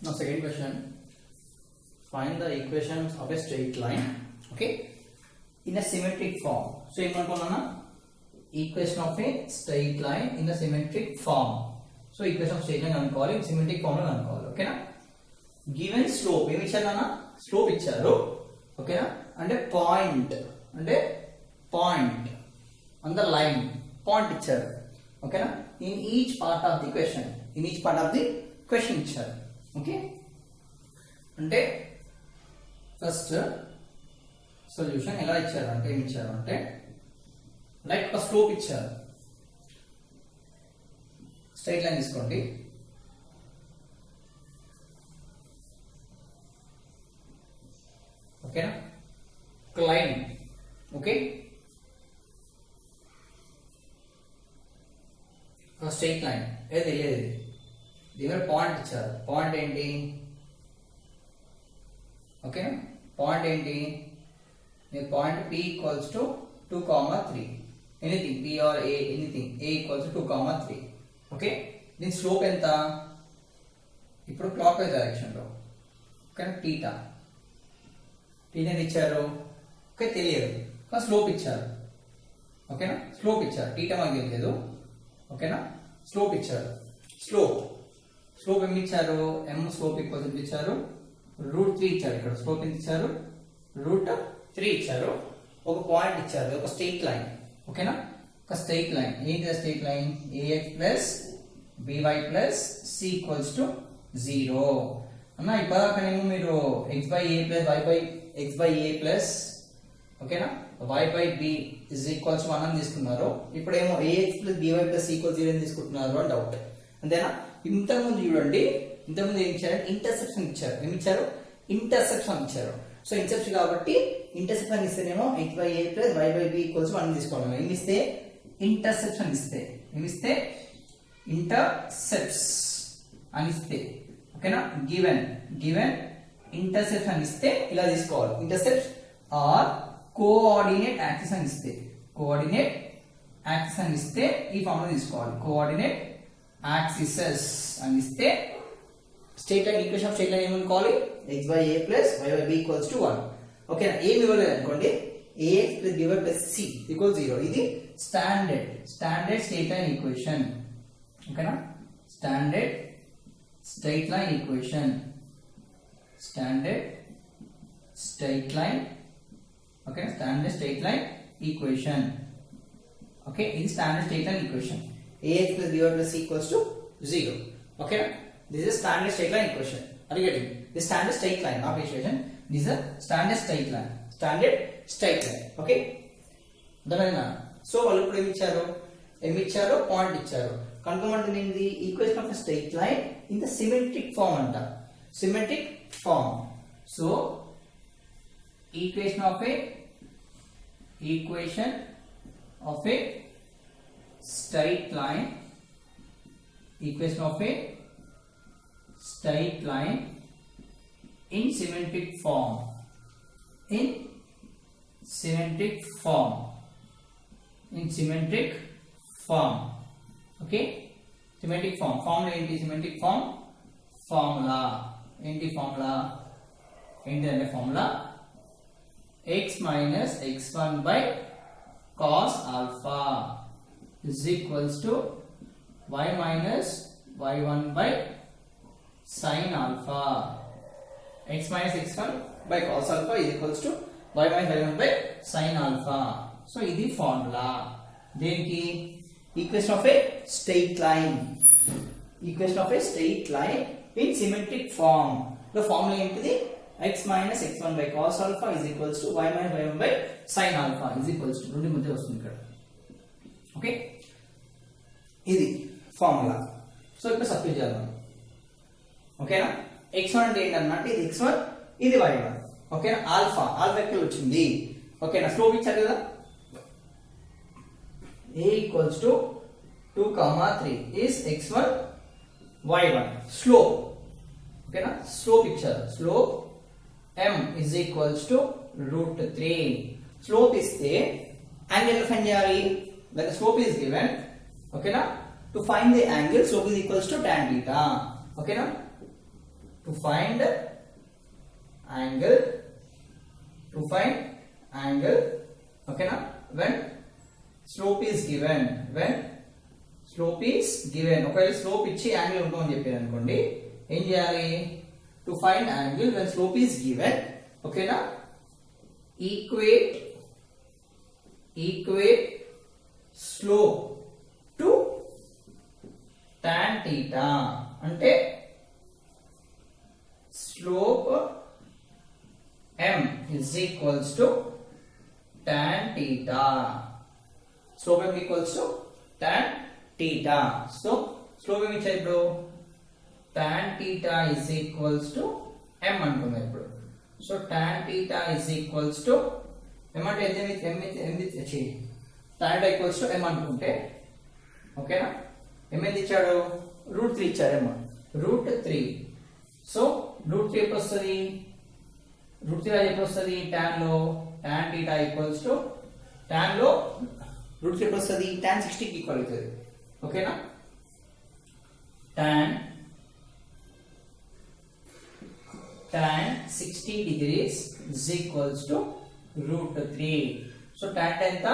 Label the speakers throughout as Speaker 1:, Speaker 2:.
Speaker 1: Now second question, find the equations of a straight line, okay, in a symmetric form. So ఏమనుకున్నానా, equation of a straight line in a symmetric form. So equation of straight line అనుకోవాలి, symmetric form లో అనుకోవాలి, ఓకేనా. given slope ఏమి ఇచ్చారు నాన్న, slope ఇచ్చారు, ఓకేనా, అంటే point on the line point ఇచ్చారు, ఓకేనా. in each part of the question ఇచ్చారు, ఓకే. అంటే ఫస్ట్ సొల్యూషన్ ఎలా ఇచ్చారు అంటే ఏమి ఇచ్చారు అంటే లైక్ ఒక స్లోప్ ఇచ్చారు, స్ట్రైట్ లైన్ తీసుకోండి, ఓకేనా, క్లైన్, ఓకే, స్ట్రైట్ లైన్ ఏది తెలియదు, దీని పాయింట్ ఇచ్చారు, పాయింట్ ఏంటి, ఓకే, పాయింట్ ఏంటి, మీ point P equals to 2, 3, anything P or A, anything A equals to 2, 3, okay. దీని స్లోప్ ఎంత, ఇప్పుడు క్లాక్ వైజ్ డైరెక్షన్ లో, ఓకేనా, టీటా ఇచ్చారు, ఓకే, తెలియదు కానీ స్లోప్ ఇచ్చారు, ఓకేనా, స్లోప్ ఇచ్చారు, టీటా మాకు తెలియదు, ఓకేనా, స్లోప్ ఇచ్చారు, స్లోప్ ఏమి ఇచ్చారు, m స్లోప్ ఈక్వల్స్ ఎంత ఇచ్చారు, √3 ఇచ్చారు, ఇక్కడ స్లోప్ ఎంత ఇచ్చారు, √3 ఇచ్చారు, ఒక పాయింట్ ఇచ్చారు, ఒక స్ట్రెయిట్ లైన్, ఓకేనా, ఒక స్ట్రెయిట్ లైన్, ఏంటి straight line, ax plus by plus c equals to 0 అన్న. ఇప్పటికనేమో మీరు x by a plus y by a plus, ఓకేనా, y by b is equals 1 అని తీసుకున్నారు, ఇప్పుడేమో ax plus by plus c equals 0 అని తీసుకుంటున్నారు అని డౌట్, అంతేనా. ఇంతకుముందు చూడండి, ఇంతకుముందు ఏం ఇచ్చారు, ఇంటర్సెక్షన్ ఇచ్చారు, ఏమి ఇచ్చారు, ఇంటర్సెక్షన్ ఇచ్చారు. సో ఇంటర్సెక్షన్ కాబట్టి ఇంటర్సెక్షన్ ఇస్తేనేమో x by a plus y by b equals 1 తీసుకోవాలి, ఏమి ఇస్తే ఇంటర్సెక్షన్ ఇస్తే, ఏమి ఇస్తే ఇంటర్సెప్ట్స్ అని ఇస్తే, ఓకేనా, గివెన్ ఇంటర్సెప్షన్ ఇస్తే ఇలా తీసుకోవాలి, ఇంటర్సెప్ట్స్ ఆర్ కోఆర్డినేట్ యాక్సిస్ అని ఇస్తే, కోఆర్డినేట్ యాక్సిస్ అని ఇస్తే ఈ ఫార్ములా తీసుకోవాలి, కోఆర్డినేట్ యాక్సిసెస్ అని ఇస్తే straight line equation of straight line ఏమనుకోవాలి, x by a plus y by b equals to 1, ఓకేనా. ఏమి ఇవ్వలేదు అనుకోండి, ax plus by plus c equals 0, ఇది స్టాండర్డ్ స్ట్రెయిట్ లైన్ ఈక్వేషన్, ఓకేనా, standard straight line equation, okay, standard straight line equation, okay, ఇది standard straight line equation, ax plus by plus c equals to 0, okay. This is standard straight line equation, are you getting this standard straight line, not equation, this is a standard straight line, okay. అర్థమైందా. So వాళ్ళు ఇప్పుడు ఏమి ఇచ్చారు, point ఇచ్చారు, కనుక్కోమంటే ఏంది, equation of a straight line in the symmetric form అంట, symmetric form. So equation of a straight line, equation of a straight line in symmetric form, okay, symmetric form, formula ఏంటి, symmetric form formula ఏంటి, formula x minus x1 by cos alpha is equals to y minus y1 by sin alpha. X minus x1 by cos alpha is equals to y minus y1 by sin alpha. So ఇది formula దేనికి, equation of a straight line, in symmetric form లో formula ఏంటిది, x minus x1 by cos alpha is equals to y minus y1 by sin alpha is equals to రెండు మధ్య వస్తుంది ఇక్కడ, okay, ఇది formula. So ఇప్పుడు substitute చేద్దాం, ఓకేనా. x1 అంటే ఏంటన్నట్టు, ఇది x1 ఇది y1, ఓకేనా. ఆల్ఫా ఎక్కడ వచ్చింది, ఓకేనా, స్లోప్ ఇచ్చారు కదా, a equals to 2, 3 is x1 y1, slope, ఓకేనా, స్లోప్ ఇచ్చారు, slope m is equals to √3. Slope ఇస్తే యాంగిల్ ఫైండ్ చేయాలి, when the slope is given, okay na, to find the angle slope is equals to tan theta, okay na. to find angle, to find angle, okay na, when slope is given, when slope is given, ఒకవేళ slope ఇచ్చి angle ఉంటుందని చెప్పారు అనుకోండి, ఏం చేయాలి, to find angle when slope is given, ఓకేనా, equate slope to tan theta, అంటే slope m is equals to tan theta, slope m equals to tan theta. So slope m ఇచ్చారు ఇప్పుడు tan theta is equals to m అనుకున్నాం ఇప్పుడు. So tan theta is equals to m అంటే m tan theta equals to m అనుకుంటే, ఓకేనా, m ఎంత ఇచ్చాడు, √3 ఇచ్చారు, m √3. సో √3 ఎప్పుడు వస్తుంది, √3 ఎప్పుడు వస్తుంది, tan theta equals to tan లో √3 ఎప్పుడు వస్తుంది, tan 60 కి ఈక్వల్ అవుతుంది, ఓకేనా, tan 60 degrees is equals to √3. So tan ఎంత,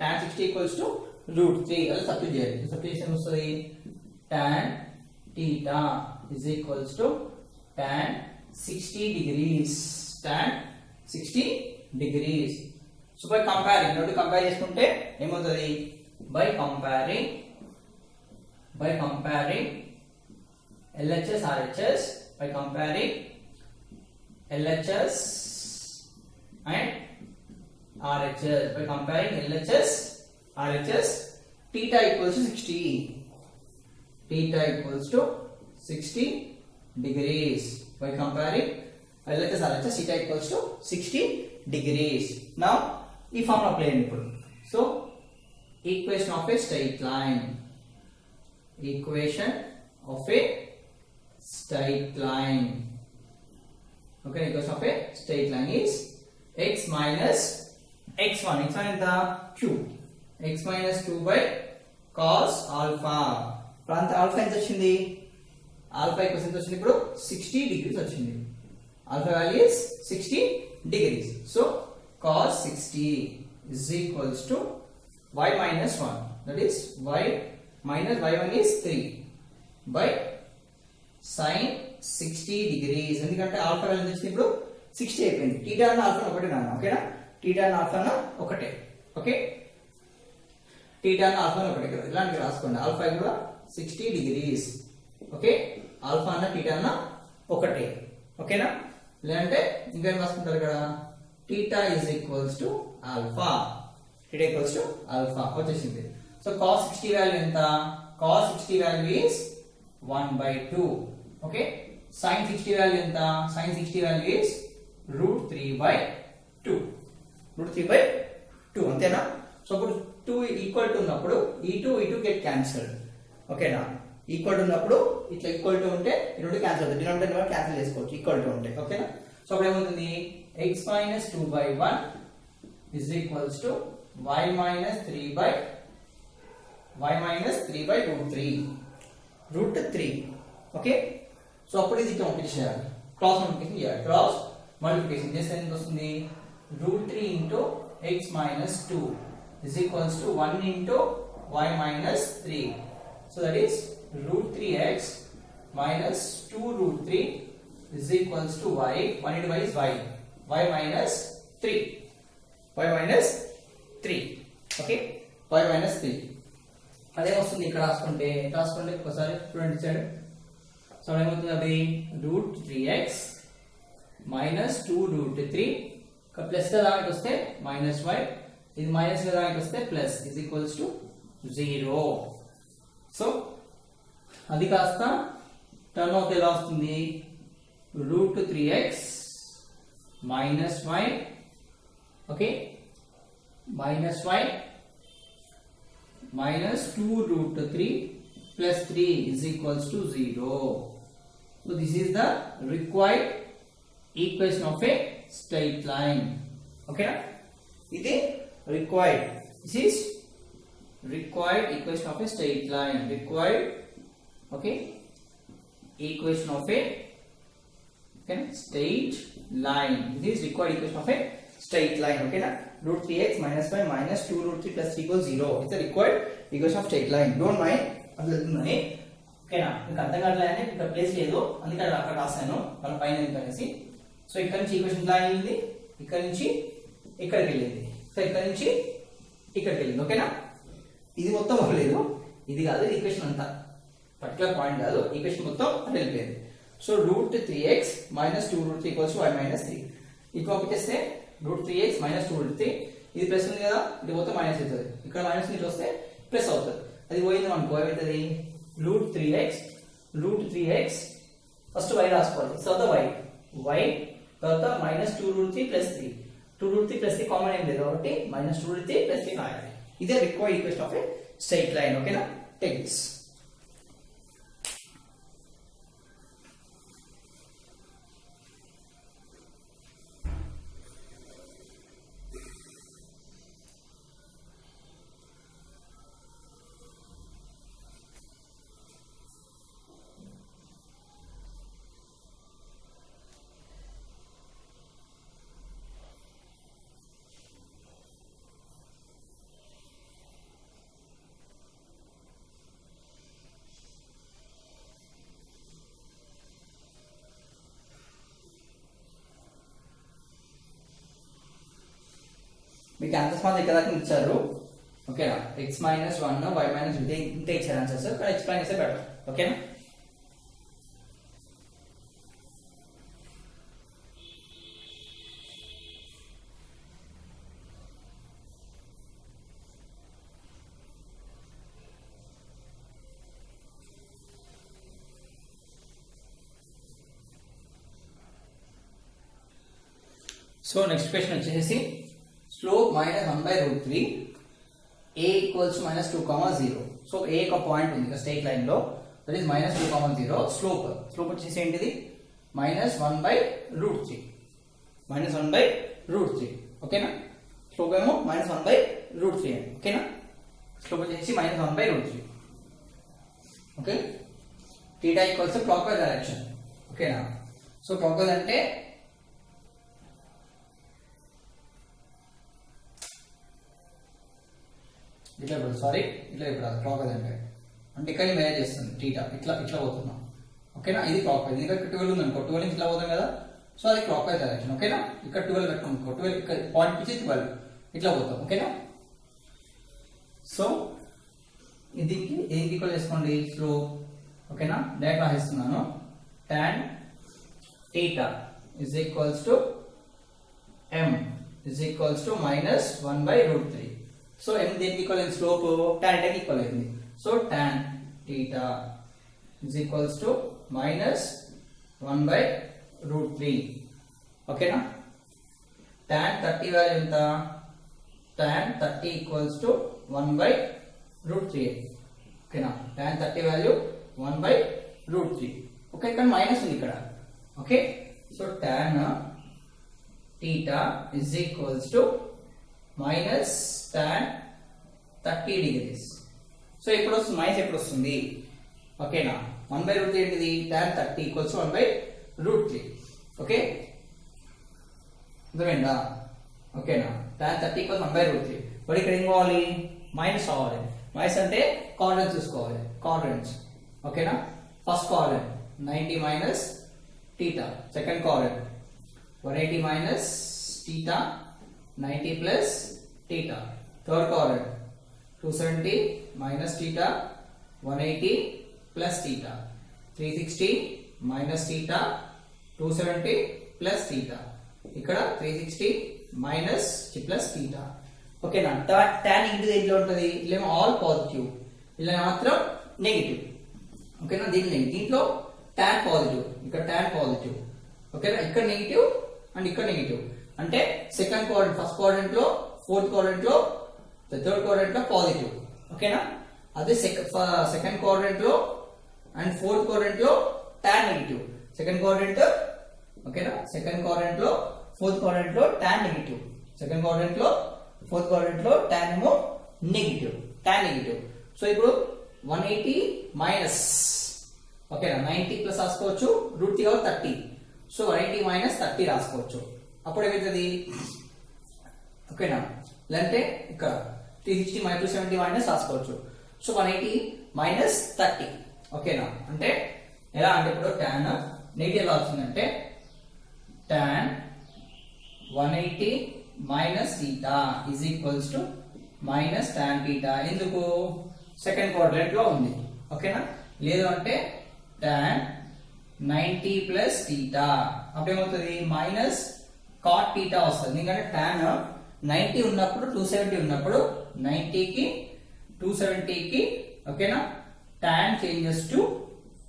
Speaker 1: tan 60 equals to √3, అలా సబ్స్టిట్యూట్ చేయాలి. సబ్స్టిట్యూషన్ వస్తుంది tan theta is equals to tan 60 degrees, tan 60 degrees. So by comparing, రెండు కంపేర్ చేసుకుంటే ఏమవుతుంది, by comparing LHS RHS, by comparing LHS and RHS, by comparing LHS RHS, theta equals to 60, theta equals to 60 degrees, by comparing LHS RHS, theta equals to 60 degrees. Now ఈ formula apply చేయండి ఇప్పుడు. So equation of a straight line, equation of a straight line, okay, equation of a straight line is x minus x1, x1 ఎంత q, x minus 2 by cos alpha, ప్రాంత alpha ఎంత వచ్చింది, alpha equals ఎంత వచ్చింది ఇప్పుడు 60 degrees వచ్చింది, alpha value is 60 degrees. So cos 60 is equals to y minus 1, that is y minus y1 is 3 by sin 60 degrees, ఎందుకంటే alpha value వచ్చింది ఇప్పుడు 60 అయిపోయింది, టీటా అన్న ఆల్ఫా ఒకటే నాన్న, ఓకేనా, టీటా అన్న ఆల్ఫా అన్న ఒకటే, ఓకే, టీటా అన్న ఆల్ఫా ఒకటే కదా, ఇలాంటివి రాసుకోండి, ఆల్ఫా కూడా 60 degrees, ఓకే, ఆల్ఫా అన్న టీటా అన్న ఒకటే, ఓకేనా, లేదంటే ఇంకేం రాసుకుంటారు ఇక్కడ, theta is equals to alpha, theta equals to alpha వచ్చేసింది. సో cos 60 వాల్యూ ఎంత, cos 60 value is 1/2, okay, sin 60 value ఎంత, sin 60 వాల్యూ is √3/2, √3/2 అంతేనా. సో ఇప్పుడు 2 ఈక్వల్ టు ఉన్నప్పుడు ఈ 2 గెట్ క్యాన్సిల్డ్, ఓకేనా, ఈక్వల్ టు ఉన్నప్పుడు ఇట్లా ఈక్వల్ టు ఉంటే ఈ రెండు క్యాన్సిల్ అవుతుంది, డినామినేటర్ క్యాన్సిల్ చేసుకోవచ్చు ఈక్వల్ టు ఉంటే, ఓకేనా. సో అప్పుడు ఏమవుతుంది, x minus 2/1 is equals to y minus 3/√3, okay. So అప్పుడు ఇది మల్టిప్లికేషన్ చేయాలి, క్రాస్ మల్టిప్లికేషన్ చేయాలి, క్రాస్ మల్టిప్లికేషన్ చేస్తే ఎంత వస్తుంది, √3 into x minus 2 is equals to 1 into y minus 3, so that is √3x minus 2√3 is equals to y, 1 into y is y minus 3, okay, y minus 3 అదే వస్తుంది ఇక్కడ రాసుకుంటే ఒకసారి చూడండి సైడ్. సో ఏమవుతుంది, అది √3x minus 2√3 ప్లస్ దానికి వస్తే మైనస్ y, ఇది మైనస్ దానికి వస్తే plus, is equals to 0. So అది కాస్త టర్న్ అవుట్ ఎలా వస్తుంది, √3x minus y, okay, minus y minus 2√3 plus 3 is equals to 0. So this is the required equation of a straight line, okay na, ఇది required, this is required equation of a straight line, required, okay, equation of a Okay, straight line. This is required equation of a straight line. Okay, na? Root 3x minus 5 minus 2 root 3 plus 3 equals 0. It's a required equation of straight line. Don't mind. అర్థమవుతుందని ఓకేనా, మీకు అర్థం కావట్లేదని ఇక్కడ place లేదు, అందుకే అక్కడ రాశాను మన పైన అనేసి. సో ఇక్కడ నుంచి ఈక్వేషన్ ఇలా అయింది, ఇక్కడ నుంచి ఇక్కడికి వెళ్ళింది, సో ఇక్కడ నుంచి ఇక్కడికి వెళ్ళింది. ఓకేనా, ఇది మొత్తం అవ్వలేదు, ఇది కాదు ఈక్వేషన్ అంతా, పర్టికులర్ పాయింట్ కాదు, ఈక్వేషన్ మొత్తం అటు వెళ్ళిపోయింది. So root 3x minus 2 root 3 equals y minus 3. ఇటు పంపించేస్తే రూట్ 3x మైనస్ 2 రూట్ 3, ఇది ప్లస్ ఉంది కదా, ఇది మొత్తం మైనస్ అవుతుంది, ఇక్కడ మైనస్ ఇటు వస్తే ప్లస్ అవుతుంది. అది పోయింది అనుకో ఏమవుతుంది, రూట్ 3x ఫస్ట్ y రాసుకోవాలి, తర్వాత y తర్వాత minus 2 root 3 plus 3, 2 root 3 plus 3 కామన్ ఏం లేదు కాబట్టి మైనస్ 2 రూట్ 3 ప్లస్ 3 రాయాలి. ఇదే required equation of a straight line. ఓకేనా, టేక్ దిస్. మీకు అకస్మాత్ ఇక్కడ దాకా ఇచ్చారు. ఓకేనా, x మైనస్ 1 y మైనస్ ఇంతే ఇచ్చారు ఆన్సర్స్, కానీ ఎక్స్ప్లెయిన్ చేస్తే బెటర్. ఓకేనా, సో నెక్స్ట్ క్వశ్చన్ వచ్చేసి slope minus 1 by root 3 a equals minus 2, 0. So a ఒక పాయింట్ ఉంది ఇక్కడ స్ట్రైట్ లైన్ లో, దట్ ఈస్ మైనస్ 2, 0. స్లోప్ వచ్చేసి ఏంటిది, minus 1 by root 3, minus 1 by root 3. ఓకేనా, స్లోప్ ఏమో మైనస్ 1 బై రూట్ 3 అని. ఓకేనా, స్లోప్ వచ్చేసి minus 1 by root 3. Okay, theta equals clock wise direction. ఓకేనా, సో క్లాక్ వైజ్ అంటే ఇట్లా ఇప్పుడు క్లాక్ వైజ్ అంటే ఇక్కడ మేనేజ్ చేస్తుంది టీటా, ఇట్లా పోతున్నాం. ఓకేనా, ఇది క్లాక్ వైజ్, ఇంకా 12 ఉంది అనుకో, 12 నుంచి ఇట్లా పోతాం కదా, సో అది క్లాక్ వైజ్ డైరెక్షన్. ఓకేనా, ఇక్కడ 12 పెట్టుకోనుకో, 12 ఇక్కడ పాయింట్ పిచ్చి 12 ఇట్లా పోతాం. ఓకేనా, సో ఇది ఈక్వల్ చేసుకోండి స్లోప్. ఓకేనా, direct రాసిస్తున్నాను, tan theta is equals to m is equals to minus 1 by root 3. So m దేనికి ఈక్వల్ అయింది, స్లోప్ tan theta కి ఈక్వల్ అయింది. So tan theta is equals to minus 1 by root 3. ఓకేనా, tan 30 value ఎంత, tan 30 equals to 1 by root 3. ఓకేనా, tan 30 value 1 by root 3. Okay, ఇక్కడ minus ఉంది ఇక్కడ. Okay, so tan theta is equals to minus tan 30 degrees. So ఎప్పుడు వస్తుంది minus, ఎప్పుడు వస్తుంది. ఓకేనా, 1 by root 3 ఏంటిది, tan 30 equals to 1 by root 3. Okay, అర్థమైందా. ఓకేనా, tan 30 ఈక్వల్స్ 1 by root 3. మరి ఇక్కడ ఏం కావాలి, మైనస్ అవ్వాలి. మైనస్ అంటే కోఆర్డినేట్స్ చూసుకోవాలి, కోఆర్డినేట్స్. ఓకేనా, first coordinate 90 minus theta, second coordinate 180 minus theta, 90 plus theta, third coordinate 270 minus theta, 180 plus theta, 360 minus theta, 270 plus theta, ఇక్కడ 360 మైనస్ ప్లస్ theta. ఓకేనా, tan ఇంటి దేంట్లో ఉంటుంది, ఇలా ఆల్ పాజిటివ్, ఇలా మాత్రం నెగిటివ్. ఓకేనా, దీంట్లో tan పాజిటివ్, ఇక్కడ tan పాజిటివ్. ఓకేనా, ఇక్కడ నెగిటివ్ అండ్ ఇక్కడ నెగిటివ్, అంటే సెకండ్ కోఆర్డినేట్ ఫస్ట్ కోఆర్డినేట్ లో, ఫోర్త్ కోఆర్డినేట్ లో, థర్డ్ కోఆర్డినేట్ లో పాజిటివ్. ఓకేనా, అదే సెకండ్ కోఆర్డినేట్ లో అండ్ ఫోర్త్ కోఆర్డినేట్ లో tan నెగిటివ్. సెకండ్ కోఆర్డినేట్, ఓకేనా, సెకండ్ కోఆర్డినేట్ లో, ఫోర్త్ కోఆర్డినేట్ లో tan నెగిటివ్. సెకండ్ కోఆర్డినేట్ లో, ఫోర్త్ కోఆర్డినేట్ లో tan ఏమో నెగిటివ్, tan నెగిటివ్. సో ఇప్పుడు 180 మైనస్, ఓకేనా, 90 ప్లస్ రాసుకోవచ్చు, రూట్ 3 30, సో 180 మైనస్ 30 రాసుకోవచ్చు. అప్పుడు ఏమవుతుంది ఓకేనా, లేదంటే ఇక్కడ 360 మైనస్ 270 మైనస్ రాసుకోవచ్చు. సో 180 మైనస్ 30 ఓకేనా. అంటే ఎలా అంటే ఇప్పుడు tan నెగిటివ్ వచ్చిందంటే tan 180 minus θ is equals to minus tan θ. ఎందుకు సెకండ్ క్వాడ్రంట్ లో ఉంది ఓకేనా. లేదు అంటే tan 90 ప్లస్ θ అప్పుడు ఏమవుతుంది మైనస్ cot θ వస్తుంది. ఎందుకంటే tan 90 ఉన్నప్పుడు 270 ఉన్నప్పుడు 90కి 270కి ఓకేనా tan changes to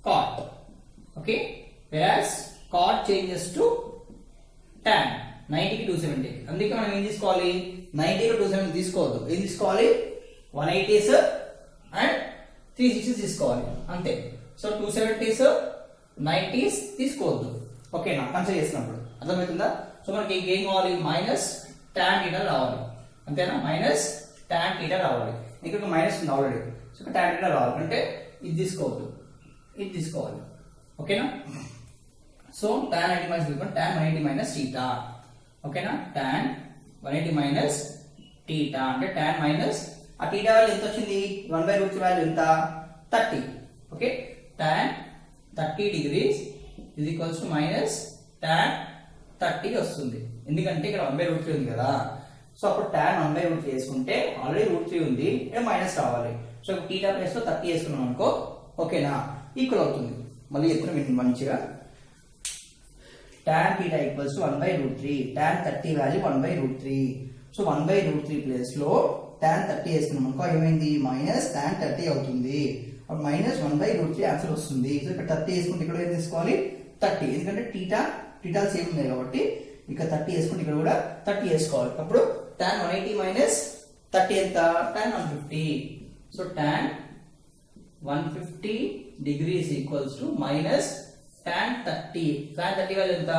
Speaker 1: cot. Okay, whereas cot changes to tan 90కి 270. అందుకే మనం ఏం తీసుకోవాలి 90 కి 270 తీసుకోవద్దు. ఏం తీసుకోవాలి 180s అండ్ 360 తీసుకోవాలి అంతే. సో 270s 90s తీసుకోవద్దు ఓకేనా కన్సిడర్ చేసినప్పుడు. అర్థమవుతుందా? సో మనకి ఏం కావాలి మైనస్ tan θ రావాలి అంతేనా. మైనస్ tan θ రావాలి. ఇక్కడ మైనస్ ఉంది ఆల్రెడీ. సో tan θ రావాలి అంటే ఇది తీసుకోవద్దు, ఇది తీసుకోవాలి ఓకేనా. So tan 90 minus tan 180 minus θ ఓకేనా. tan 180 మైనస్ θ అంటే tan మైనస్ ఆ θ వాల్యూ ఎంత వచ్చింది 1/√3 వాల్యూ ఎంత 30. Okay, tan 30 degrees is equals to minus tan 30 వస్తుంది. ఎందుకంటే ఇక్కడ 1/√3 ఉంది కదా. సో అప్పుడు tan 1/√3 వేసుకుంటే ఆల్రెడీ √3 ఉంది, ఇక్కడ మైనస్ రావాలి. సో θ ప్లస్ లో 30 వేసుకున్నాం అనుకో ఓకేనా ఈక్వల్ అవుతుంది. మళ్ళీ చెప్తున్నా మంచిగా tan θ equals to 1/√3 tan 30 value 1/√3. So 1/√3 place లో tan 30 వేసుకున్నాం అనుకో ఏమైంది మైనస్ tan 30 అవుతుంది. అప్పుడు మైనస్ 1/√3 ఆన్సర్ వస్తుంది. సో ఇక్కడ 30 వేసుకుంటే ఇక్కడ ఏం తీసుకోవాలి 30. ఎందుకంటే θ సేమ్ ఉంది కాబట్టి ఇక్కడ 30 వేసుకుంటే ఇక్కడ కూడా 30 వేసుకోవాలి. అప్పుడు tan 180 మైనస్ 30 ఎంత tan 150. So tan 150 degrees equals to minus tan 30. tan 30 value ఎంత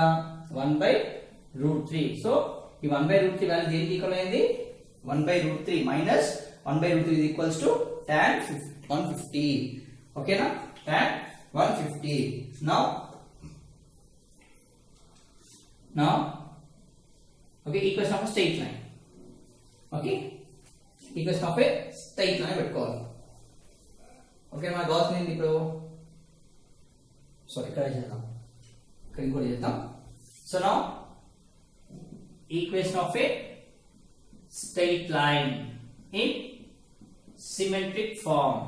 Speaker 1: 1/√3. సో ఈ 1/√3 వాల్యూ దేనికి ఈక్వల్ అయింది 1/√3 minus 1/√3 is equals to tan 150 ఓకేనా tan 150. now okay equation of a straight line. okay equation of a straight line పెట్టుకోవాలి. Okay మన కావాల్సింది ఇప్పుడు sorry ఇక్కడ చేద్దాం, ఇక్కడ ఇంకోటి చేద్దాం. So now equation of a straight line in symmetric form.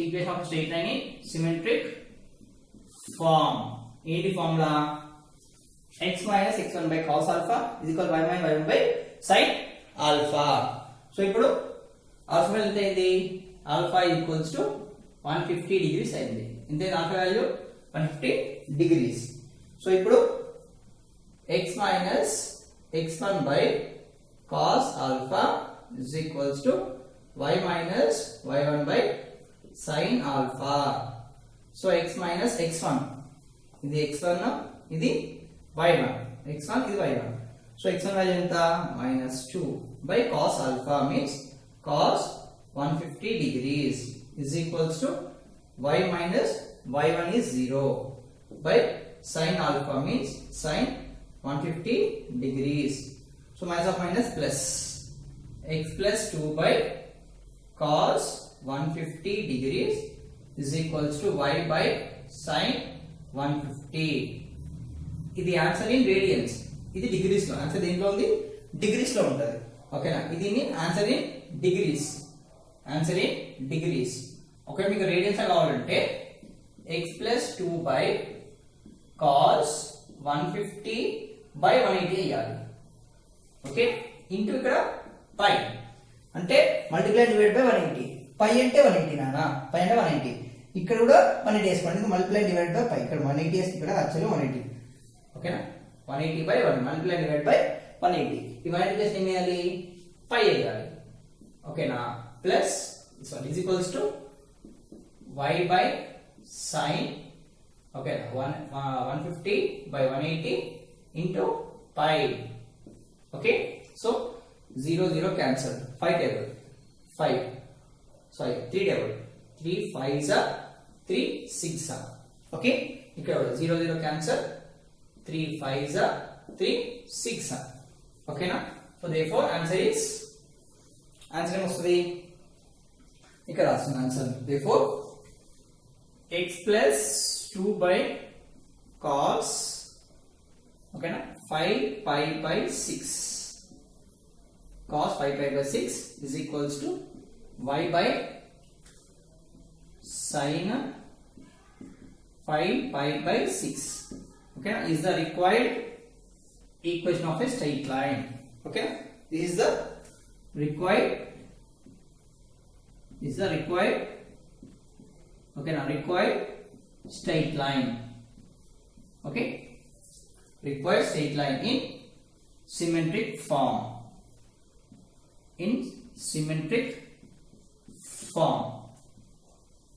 Speaker 1: Equation of straight line in symmetric form. ఏంటి formula x minus x1 by cos alpha is equal to y minus y1 by sin alpha. So ఇప్పుడు alpha ఎంత అయింది alpha equals to 150 degrees అయింది. ఇంతే alpha value 150 degrees. So ఇప్పుడు x minus x1 by cos alpha is equals to y minus y1 by sin alpha. So x minus x1 ఇది x1 ఇది y1 x1 ఇది y1. So x1 value ఎంత -2 by cos alpha means cos 150 degrees is equals to y minus y1 is 0 by sin alpha means sin 150 degrees. So minus of minus plus x plus 2 by cos 150 degrees is equals to y by sin 150. ఇది answer in radians, ఇది degrees లో. Answer దేంట్లో ఉంది degrees లో ఉంటది ఓకేనా. ఇది answer in degrees, answer in degrees. Okay మీకు రేడియన్స్ కావాలంటే x plus 2 by cos 150 by 180 వేయాలి. ఓకే ఇంటూ ఇక్కడ పై అంటే మల్టిప్లై డివైడ్ బై 180. పై అంటే 180 నానా, పై అంటే 180. ఇక్కడ కూడా 180 వేసుకోండి. మల్టిప్లై డివైడ్ బై పై ఇక్కడ 180 వేస్తే ఇక్కడ యాక్చువల్లీ 180 ఓకేనా. 180 by 1 మల్టిప్లై డివైడ్ బై 180. ఈ 180 ప్లస్ ఏం చేయాలి పై వేయాలి ఓకేనా. Plus is equals to y by sin okay 150 by 180 into pi. okay so 0 0 cancel, 5 table 5 sorry 3 table 3 5s are 3 6 are okay ఇక్కడ 0 0 క్యాన్సల్ 3 5s are 3 6 are ఓకేనా so therefore answer ఏమొస్తుంది ఇక్కడ రాస్తున్న answer therefore x plus 2 by cos ఓకేనా 5 pi by 6 cos 5 pi by 6 is equals to y by sin 5 pi by 6 okay is the required equation of a straight line okay this is the required okay now required straight line okay required straight line in symmetric form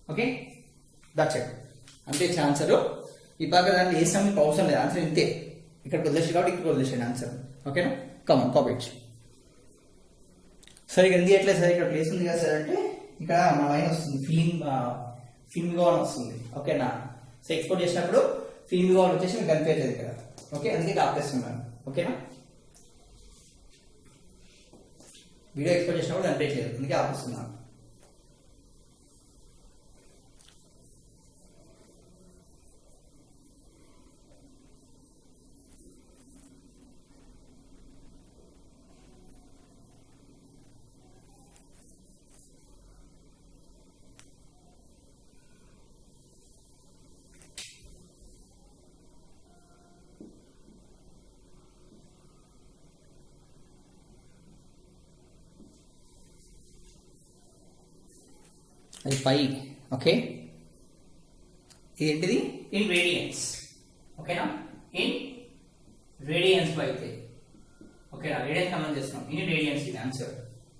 Speaker 1: okay that's it అంటే answer ఈ బాగా దాన్ని ఏ some అవసరం లేదు answer ఇంతే ఇక్కడికి వదిలేసి కాబట్టి ఇక్కడికి వదిలేసాను ఆన్సర్ ఓకేనా కమన్ కాపీ సరే ఇక్కడ ఎందుకు ఎట్లా సరే ఇక్కడ ప్లేస్ ఉంది కదా సార్ అంటే ఇక్కడ మన లైన్ వస్తుంది ఫిల్మ్ గా వస్తుంది ఓకేనా సో ఎక్స్పోర్ట్ చేసినప్పుడు ఫిల్మ్ గా వచ్చేసి మీకు కనిపించలేదు ఇక్కడ ఓకే అందుకే ఆపేస్తున్నాను ఓకేనా వీడియో ఎక్స్పోర్ట్ చేసినప్పుడు కనిపించలేదు అందుకే ఆపేస్తున్నాను అది పై ఓకే ఇది ఏంటిది ఇన్ రేడియన్స్ ఓకేనా ఇన్ రేడియన్స్ లో అయితే ఓకేనా రేడియన్స్ మనం చేస్తున్నాం ఇన్ రేడియన్స్ ఇది ఆన్సర్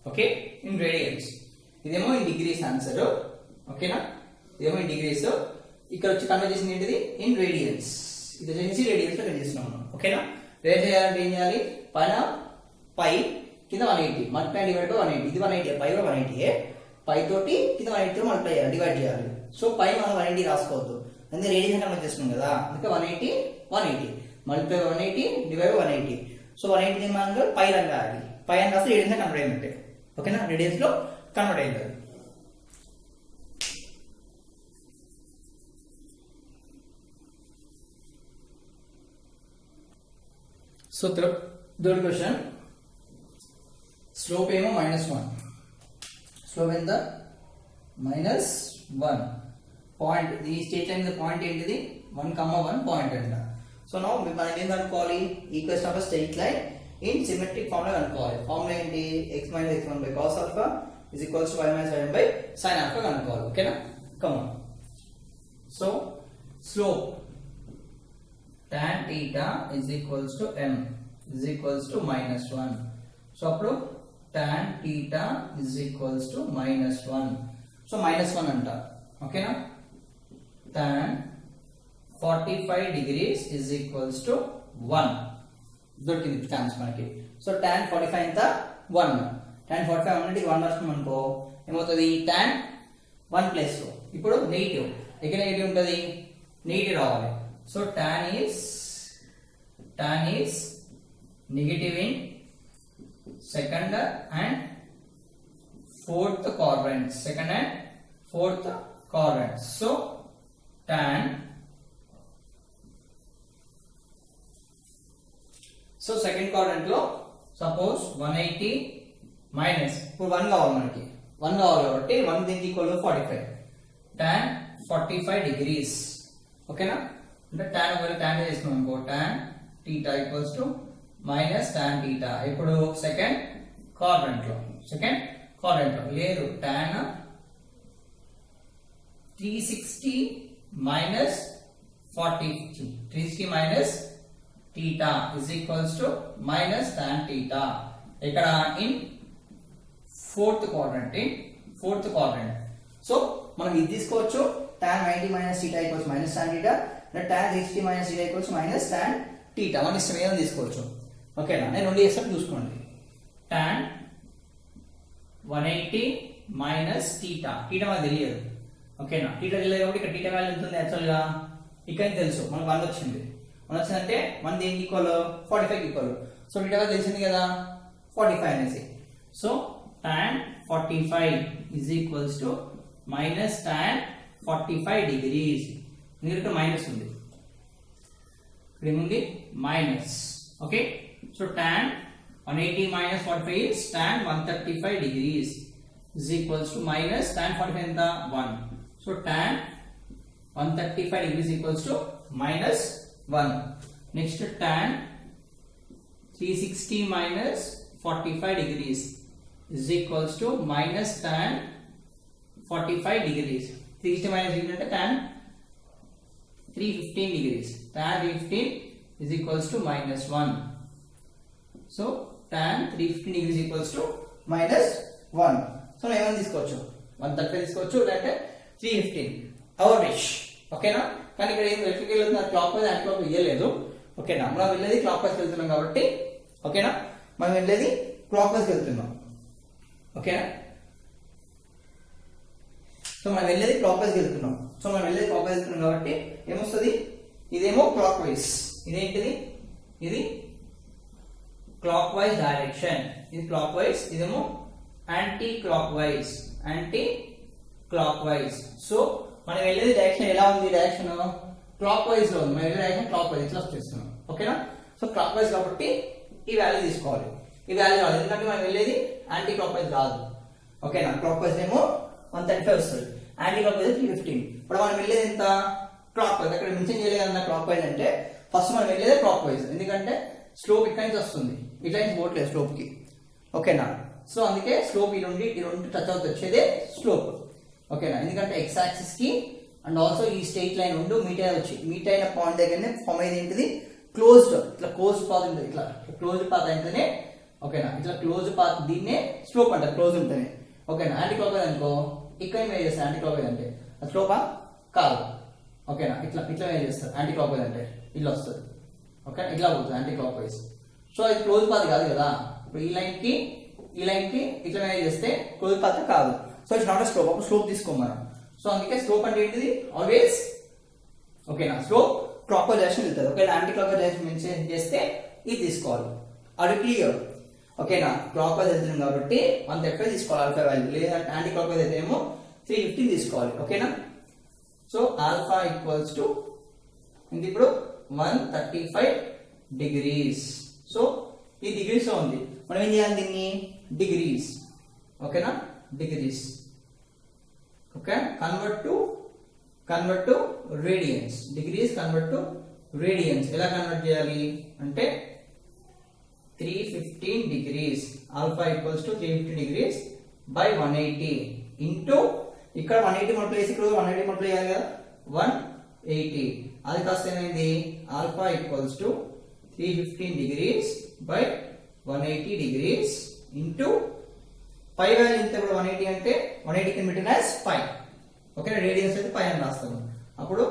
Speaker 1: ఓకే ఇన్ రేడియన్స్ ఇదేమో ఇన్ డిగ్రీస్ ఆన్సర్ ఓకేనా ఇదేమో ఇన్ డిగ్రీస్ ఇక్కడ వచ్చి కన్వర్ట్ చేసింది ఏంటిది ఇన్ రేడియన్స్ ఇది వచ్చేసి రేడియన్స్ లో కన్వర్ట్ చేస్తున్నాం మనం ఓకేనా రేట్ చేయాలంటే ఏం చేయాలి పైన పై కింద 180 మల్టిప్లై డివైడ్ బై 180 ఇది 180 పై 180 పై తోటి కింద 180 మల్టిప్లై చేయాలి డివైడ్ చేయాలి సో పై మనం 180 రాసుకోవద్దు అందుకే రేడియన్స్ కన్వర్ట్ చేస్తున్నాం కదా అందుకే 180 మల్టిప్లై 180 డివైడ్ బై 180 సో 180 ని మనం పై అని రాయాలి పై అని రాస్తే రేడియన్స్ కన్వర్ట్ అయినట్టే ఓకేనా రేడియన్స్ లో కన్వర్ట్ అయింది సో థర్డ్ క్వశ్చన్ స్లోప్ ఏమో -1 స్లోప్ ఎంత -1 పాయింట్ ఈ స్ట్రెయిట్ లైన్ పాయింట్ ఏంటిది 1,1 పాయింట్ అంట సో నౌ మనం ఏం కనుక్కోవాలి equation of straight line in symmetric formula కనుక్కోవాలి ఫార్ములా ఏంటి x - x1 by cos alpha is equals to y - y1 by sin alpha కనుక్కోవాలి ఓకేనా come on so slope tan theta is equals to m is equals to -1 so అప్పుడు tan theta is equals to -1 so -1 అంట ఓకేనా tan 45 degrees is equals to 1 దొరికింది chance మనకి so tan 45 ఎంత 1 tan 45 అంటే 1 రాసుకున్నాం అనుకో ఏమవుతుంది tan 1 ప్లస్ ఇప్పుడు నెగటివ్ ఇక్కడ నెగటివ్ ఉంటుంది నెగటివ్ రావాలి so tan is negative in second and fourth quadrant so tan so second quadrant లో సపోజ్ 180 మైనస్ ఇప్పుడు 1 కావాలి మనకి 1 కావాలి కాబట్టి 1 దీనికి ఈక్వల్ 45 tan 45 డిగ్రీస్ ఓకేనా అంటే tan ఒకవేళ tan చేసుకున్నాం అనుకో tan theta equals to minus tan theta ఇప్పుడు సెకండ్ క్వాడ్రంట్ లో లేదు tan 360 minus 40 360 minus theta is equals to minus tan theta ఇక్కడ in fourth quadrant సో మనం ఇది తీసుకోవచ్చు tan 90 minus theta equals minus tan theta tan 60 minus theta equals minus tan theta మన ఇష్టం ఏదైనా తీసుకోవచ్చు ఓకేనా నేను రెండు చేస్తాను చూసుకోండి tan 180 minus theta మనకు తెలియదు ఓకేనా theta తెలియదు కాబట్టి ఇక్కడ theta వాల్యూ ఎంత ఉంది యాక్చువల్ గా ఇక్కడ తెలుసు మనకు 1 వచ్చింది. 1 వచ్చిందంటే 1 దేనికి ఈక్వల్ 45 ఈక్వల్. సో డీటా తెలిసింది కదా 45 అనేసి. So tan 45 is equals to minus tan 45 degrees. ఇక్కడ మైనస్ ఉంది, ఇక్కడ ఏముంది minus. Okay, so tan 180 minus 45 is tan 135 degrees is equals to minus tan 45 ఎంత 1. So tan 135 degrees equals to minus 1. Next tan 360 minus 45 degrees is equals to minus tan 45 degrees. 360 minus అంటే tan 315 degrees. Tan 315 is equals to minus 1. So tan 315 degrees equals to minus 1. So నేను ఏమని తీసుకోవచ్చు 135 తీసుకోవచ్చు లేదంటే 315 our wish. ఓకేనా, కానీ ఇక్కడ ఏం ఎలక్ట్రికల్ వెళ్తున్నారు క్లాక్ వైజ్ యాంటీ క్లాక్ ఇయ్యలేదు. ఓకేనా, మనం వెళ్ళేది క్లాక్ వైజ్ వెళ్తున్నాం కాబట్టి ఓకేనా, మనం వెళ్ళేది క్లాక్ వైజ్ వెళ్తున్నాం. ఓకేనా, సో మనం వెళ్ళేది క్లాక్ వైజ్ వెళ్తున్నాం. సో మనం వెళ్ళేది క్లాక్ వైజ్ వెళ్తున్నాం కాబట్టి ఏమొస్తుంది, ఇదేమో క్లాక్ వైజ్, ఇదేంటిది ఇది క్లాక్ వైజ్ డైరెక్షన్, ఇది క్లాక్ వైజ్, ఇదేమో anti clock wise, anti clock wise. So మనం వెళ్ళేది డైరెక్షన్ ఎలా ఉంది, డైరెక్షన్ క్లాక్ వైజ్ లో ఉంది. మనం వెళ్ళే డైరెక్షన్ క్లాక్ వైజ్ ఇట్లా చేస్తున్నాం. ఓకేనా, సో క్లాక్ వైజ్ కాబట్టి ఈ వాల్యూ తీసుకోవాలి, ఈ వాల్యూ రాదు ఎందుకంటే మనం వెళ్ళేది యాంటీ క్లాక్ వైజ్ రాదు. ఓకేనా, క్లాక్ వైజ్ ఏమో 135 వస్తుంది, యాంటీ క్లాక్ వైజ్ 315. ఇప్పుడు మనం వెళ్ళేది ఎంత క్లాక్ వైజ్, అక్కడ మెన్షన్ చేయలేదన్న క్లాక్ వైజ్ అంటే ఫస్ట్ మనం వెళ్ళేది క్లాక్ వైజ్, ఎందుకంటే స్లోప్ ఇక్కడ నుంచి వస్తుంది, ఇట్లా నుంచి పోవట్లేదు స్లోప్ కి. ఓకేనా, సో అందుకే స్లోప్ ఈ రెండు టచ్ అవుతూ వచ్చేదే స్లోప్. ఓకేనా, ఎందుకంటే ఎక్స్ యాక్సిస్ కి అండ్ ఆల్సో ఈ స్ట్రెయిట్ లైన్ ఉండు మీట్ అయిన పాయింట్ దగ్గరనే ఫామ్ అయ్యేది ఏంటిది క్లోజ్డ్, ఇట్లా క్లోజ్డ్ పాత్ ఉంటుంది, ఇట్లా క్లోజ్డ్ పాత్ అయితేనే ఓకేనా, ఇట్లా క్లోజ్డ్ పాత్ దీన్నే స్లోప్ అంటారు క్లోజ్ ఉంటేనే. ఓకేనా, యాంటీ క్లాక్ వైజ్ అనుకో ఇక్కడ మేజ్ చేస్తారు, యాంటీ క్లాక్ వైజ్ అంటే అది స్లోపా కాదు. ఓకేనా, ఇట్లా మేజ్ చేస్తారు యాంటీ క్లాక్ వైజ్ అంటే ఇట్లా వస్తుంది. ఓకే, ఇట్లా పోతుంది యాంటీ క్లాక్ వైజ్. సో అది క్లోజ్ పాత్ కాదు కదా, ఇప్పుడు ఈ లైన్ కి ఇట్లా మేనేజ్ చేస్తే క్లోజ్ పాత్ కాదు. సో ఇట్స్ నాట్ స్లోప్, అప్పుడు స్లోప్ తీసుకోం మనం. సో అందుకే స్లోప్ అంటే ఏంటిది ఆల్వేస్ ఓకేనా, స్లోప్ క్లాక్ వైజ్ డైరెక్షన్ వెళ్తుంది. Okay, anti clock wise direction mention చేస్తే ఇది తీసుకోవాలి, అది క్లియర్. ఓకేనా, క్లాక్ వైజ్ వెళ్తున్నాం కాబట్టి 135 తీసుకోవాలి ఆల్ఫా వాల్యూ, లేదా యాంటీ క్లాక్ వైజ్ అయితే ఏమో 315 తీసుకోవాలి. ఓకేనా, సో ఆల్ఫా ఈక్వల్స్ టు ఇది ఇప్పుడు 135 డిగ్రీస్. సో ఈ డిగ్రీస్ లో ఉంది, మనం ఏం చేయాలి దీన్ని డిగ్రీస్. ఓకేనా, degrees. Okay, convert to radians. Degrees convert to radians ఎలా కన్వర్ట్ చేయాలి అంటే 315 degrees alpha equals to 350 degrees by 180 into ఇక్కడ 180 మల్టిప్లై చేసి ఇక్కడ 180 మల్టిప్లై చేయాలి కదా 180 అది కాస్త ఏమైంది alpha equals to 315 degrees by 180 degrees into pi value ఎంత ఇప్పుడు 180 అంటే 180 కి రిటర్న్ యాస్ పై. ఓకేనా, రేడియన్స్ అయితే పై అని రాస్తాము అప్పుడు.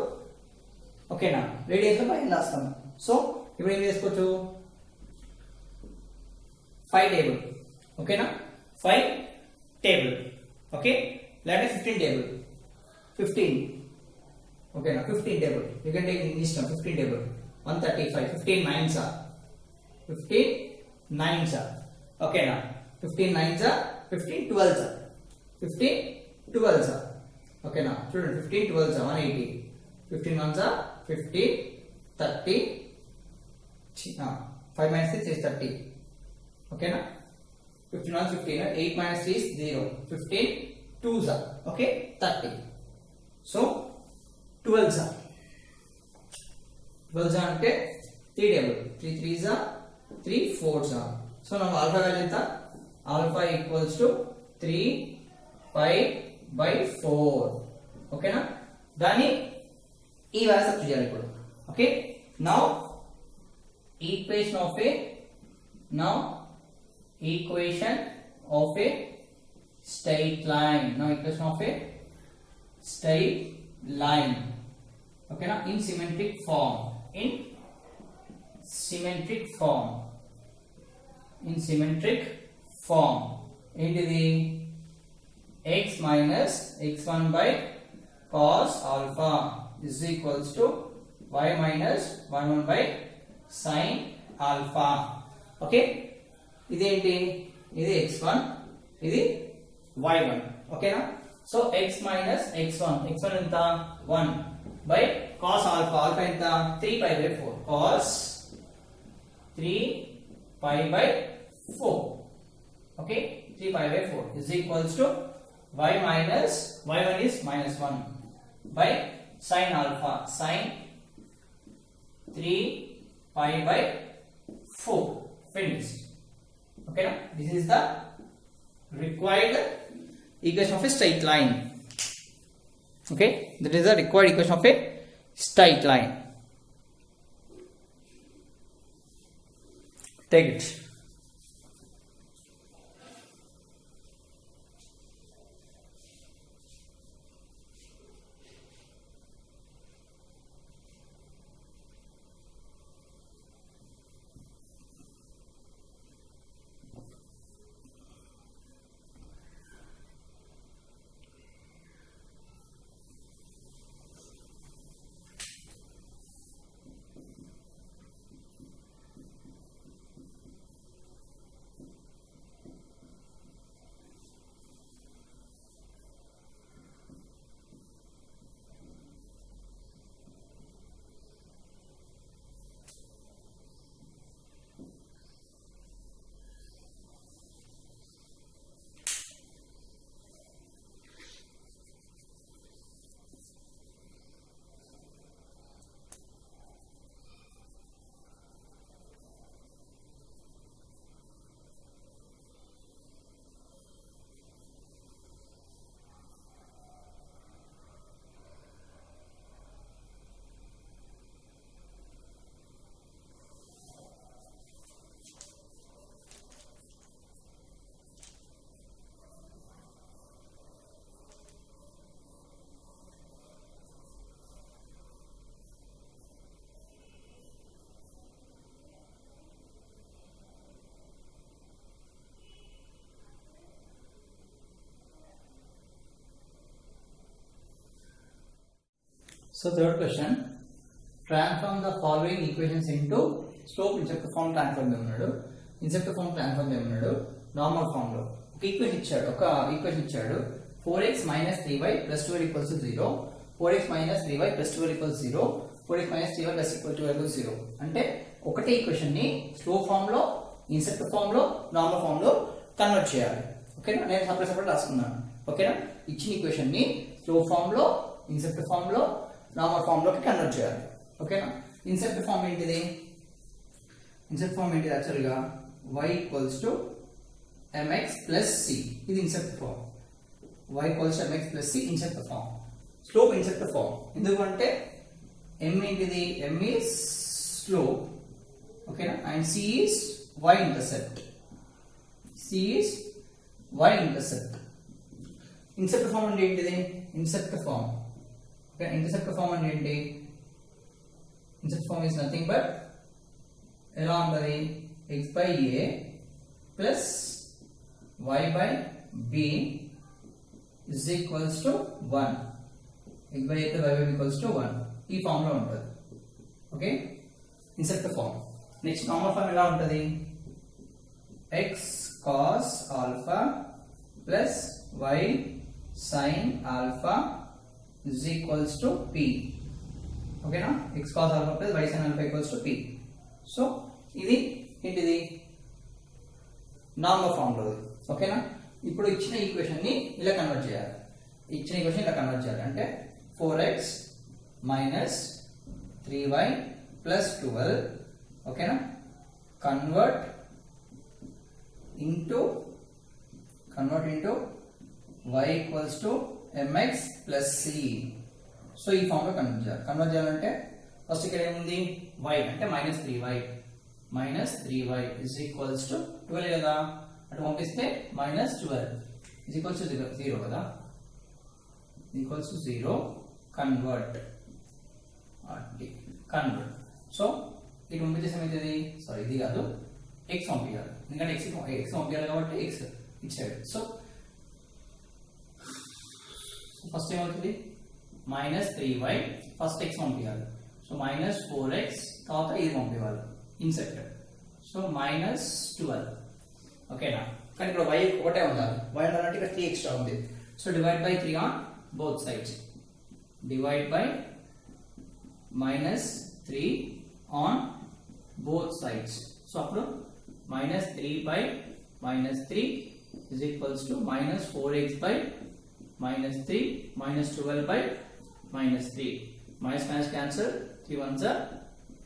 Speaker 1: ఓకేనా, రేడియన్స్ లో పై అని రాస్తాము. సో ఇప్పుడు ఏం చేసుకోవచ్చు 5 టేబుల్. ఓకేనా, 5 టేబుల్. ఓకే, లేదంటే 15 టేబుల్ 15. ఓకేనా, 15 టేబుల్ ఎందుకంటే ఇష్టం 15 టేబుల్ 135 15 9s 15 9s. ఓకేనా, 15 9s 15 12s 15 12s. ఓకేనా, చూడండి 15 12s 180 15 1s 50 30 5 minus 6 is 30. ఓకేనా, 15 1 15 8 minus 3 is 0 15 2s. Okay, 30. So 12s అంటే 3 టేబుల్ 3 3s 3 4s. సో నాకు ఆల్ఫా వాల్యూ ఎంత ఆల్ఫా ఈక్వల్స్ టు 3 5/4. ఓకేనా, దాన్ని ఈ వాల్యూ సబ్స్టిట్యూట్ చేయాలి ఇప్పుడు. Okay, now equation of a straight line. Now equation of a straight line. Okay, now in symmetric form. In symmetric form. ఏంటిది x minus x1 by cos alpha is equals to y minus 1 by sin alpha. Okay, ఇదేంటి, ఇది x1, ఇది y1. ఓకేనా? So x minus x1 ఎంత 1 by cos alpha, alpha ఎంత 3 pi by 4, cos 3 pi by 4. okay, 3 pi by 4 is equals to y minus y1 is minus 1 by sin alpha, sin 3 pi by 4. Finished. Okay, now this is the required equation of a straight line. Okay, that is the required equation of a straight line. Take it. So third question, transform the following equations into slope intercept form transform ఏమన్నాడు, ఇన్సెప్ట్ form transform ఏమన్నాడు, normal form లో ఒక equation ఇచ్చాడు 4x minus 3y plus 12 equals to 0, 4x minus 3y plus 12 equals 0, 4x minus 3y plus 12 equals 0. అంటే ఒకటే equation ని slope form లో, intercept form లో, నార్మల్ ఫార్మ్ లో కన్వర్ట్ చేయాలి. ఓకేనా, నేను సపరేట్ రాసుకున్నాను. ఓకేనా, ఇచ్చిన ఈక్వేషన్ ని స్లోప్ ఫార్మ్ లో, ఇన్సెప్ట్ ఫార్మ్ లో, నార్మల్ ఫార్మ్ లోకి కన్వర్ట్ చేయాలి. ఓకేనా, ఇన్సెప్ట్ ఫార్మ్ ఏంటిది, యాక్చువల్ గా y equals to mx plus c, ఇది intercept form. y equals to mx plus c intercept form. Slope intercept form ఎందుకంటే m ఏంటిది, m is slope. ఓకేనా, and c is y intercept. Intercept form అంటే ఏంటిది, intercept form. Okay, intercept form and ఏంటి, intercept form is nothing but ఎలా ఉంటది, x by a plus y by b is equals to 1. x by a plus y by b equals to 1. ఈ form లో ఉంటది. Okay, ఇన్సెప్ట్ form. Next normal form ఎలా ఉంటది, x cos alpha plus y sin alpha is equals to p. Okay na, x cos alpha plus y sin alpha equals to p. So ఇది ఏంటిది, normal form లో. ఓకేనా, ఇప్పుడు ఇచ్చిన equation ని ఇలా కన్వర్ట్ చేయాలి. అంటే 4x minus 3y plus 12. ఓకేనా, convert into y equals to mx plus c. So ఈ ఫామ్ లో కన్వర్ట్ చేయాలంటే ఫస్ట్ ఇక్కడ ఏముంది, y అంటే -3y is equals to 12 కదా, అటు పంపిస్తే -12 is equals to 0 కదా, equals to 0. కన్వర్ట్. సో ఇది పంపించేసి ఏమైతుంది, సారీ ఇది కాదు, x పంపించాలి, ఎందుకంటే x పంపించాలి కాబట్టి x ఇచ్చాడు. సో ఫస్ట్ ఏమవుతుంది, -3y, ఫస్ట్ x పంపించాలి. సో మైనస్ 4x తర్వాత ఇది పంపేవాళ్ళు ఇన్సెక్ట్, సో మైనస్ 12. ఓకేనా, కానీ ఇక్కడ y ఒకటే ఉండాలి, y ఉండాలంటే ఇక్కడ 3 ఎక్స్ట్రా ఉంది. So divide by 3 on both sides, divide by minus 3 on both sides. So అప్పుడు minus 3 by minus 3 is equals to minus 4x by minus 3 minus 12 by minus 3. Minus minus cancel, 3 ones are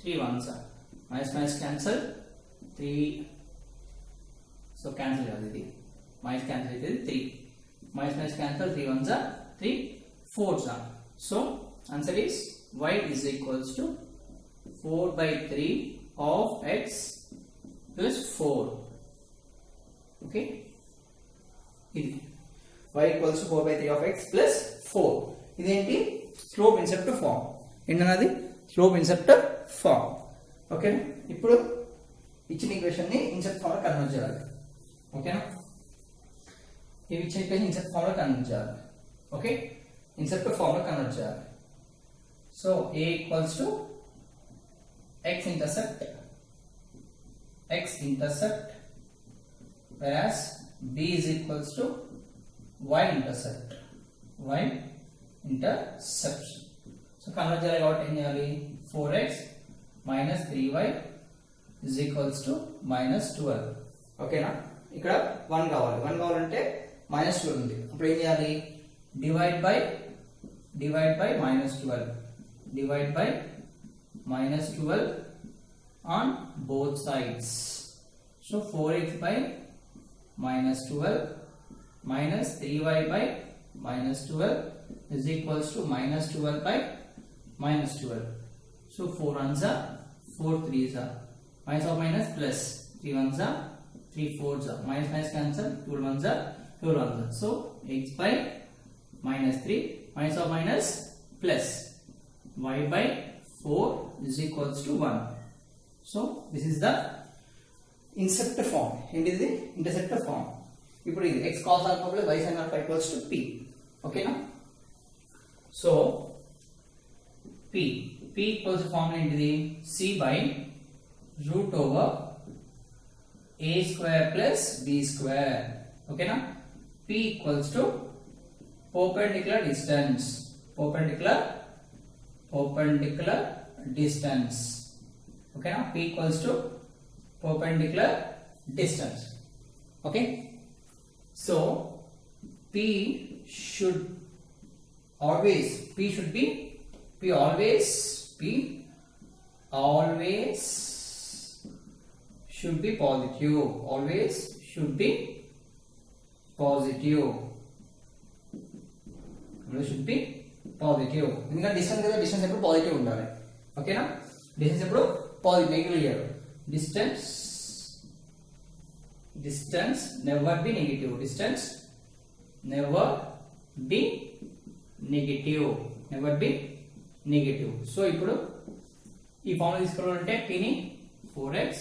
Speaker 1: 3 ones are. Minus minus cancel, 3. So cancel ఇది minus cancel ఇది 3. Minus minus cancel, 3 ones are 3 fours are. So answer is y is equals to 4 by 3 of x plus 4. Okay, ఇది y equals to 4 by 3 of x plus 4. ఇదేంటి slope intercept form. ఏంటన్నది slope intercept form. Okay, ఇప్పుడు ఇచ్చిన equation ని ఇన్సెప్ట్ form లో convert చేయాలి. ఓకేనా, ఇవి ఇచ్చిన ఈక్వేషన్ ఇన్సెప్ట్ ఫార్మ్ లో కన్వర్ట్ చేయాలి. ఓకే, ఇన్సెప్ట్ ఫార్మ్ లో కన్వర్ట్ చేయాలి. So a equals to x intercept, whereas b is equals to y intercept. So convert చేయాలి కాబట్టి ఏం చేయాలి, 4x minus 3y is equals to minus 12. ఓకేనా, ఇక్కడ 1 కావాలంటే minus 12 ఉంది. అప్పుడు ఏం చేయాలి, divide by minus 12, divide by minus 12 on both sides. So 4x by minus 12 minus 3y by minus 12 is equals to minus 12 by minus 12. So 4 ones are 4 threes are, minus of minus plus 3 ones are 3 fours are, minus minus cancel, 12 ones are 12 ones are. So x by minus 3 minus of minus plus y by 4 is equals to 1. So this is the intercept form. This is intercept form. ఇప్పుడు ఇది x cos alpha plus y sin alpha equals to p. ఓకేనా, so p equals to formula ఏంటిది, c by root over a square plus b square. ఓకేనా, p equals to perpendicular distance, perpendicular distance. Okay, now p equals to perpendicular distance. Okay, so p should always be should be positive, always should be positive, should be positive. ఎందుకంటే distance కదా, distance ఎప్పుడు positive ఉండాలి. ఓకేనా, distance ఎప్పుడు positive, negative year. Distance never be negative, distance never be negative. So ఇప్పుడు ఈ formula తీసుకోవాలంటే pని 4x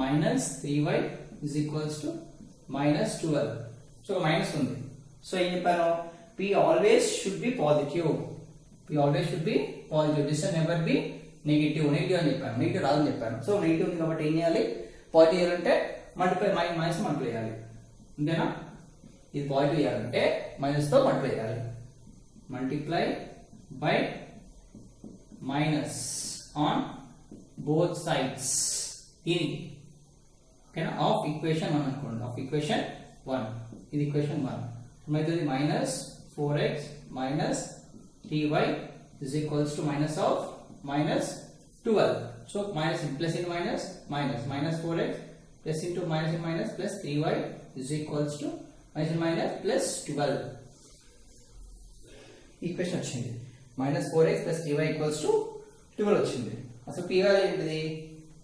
Speaker 1: minus 3y is equals to minus 12. So minus ఉంది. సో ఏం చెప్పాను, p always should be positive, distance never be negative అని చెప్పాను. Negative రాదని చెప్పాను. సో నెగిటివ్ ఉంది కాబట్టి ఏం చేయాలి, పాజిటివ్ చేయాలంటే మల్టిప్లై మైనస్ మల్టిప్లై చేయాలి. అంతేనా, ఇది పాజిటివ్ చేయాలంటే మైనస్ తో మల్టిప్లై చేయాలి. Multiply by minus on both sides, దీనికి ఓకేనా, ఆఫ్ ఈక్వేషన్ 1 అనుకోండి, ఆఫ్ ఈక్వేషన్ 1, ఇది ఈక్వేషన్ 1. ఇది minus 4x minus 3y is equals to minus of minus 12. So minus plus in minus, minus 4x plus into minus in minus plus 3y is equals to minus in minus plus 12. Equation వచ్చింది, minus 4x plus 3y equals to 12 వచ్చింది. అసలు p value ఏంటిది,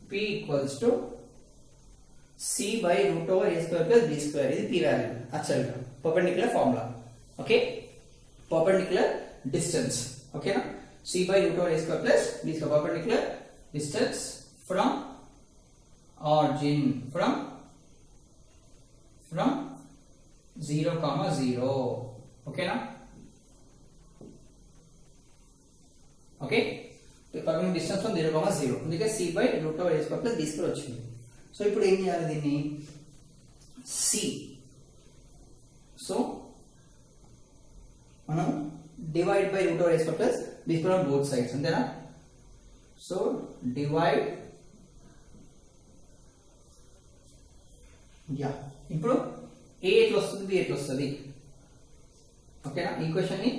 Speaker 1: p equals to c by root over a square plus b square. ఇది p value యాక్చువల్గా perpendicular formula. Okay, perpendicular distance. Okay na, c by root over a square plus b square, perpendicular distance from origin, from 0, 0. Okay na, okay, perpendicular distance from 0, అందుకే c by root over a square plus b square వచ్చింది. So ఇప్పుడు ఏం చేయాలి దీన్ని c, so మనం divide by root over a square plus b square on both sides అంతేనా. So divide ఇప్పుడు a ఎట్లా వస్తుంది b ఎట్లా వస్తుంది ఓకేనా. ఈక్వేషన్ ని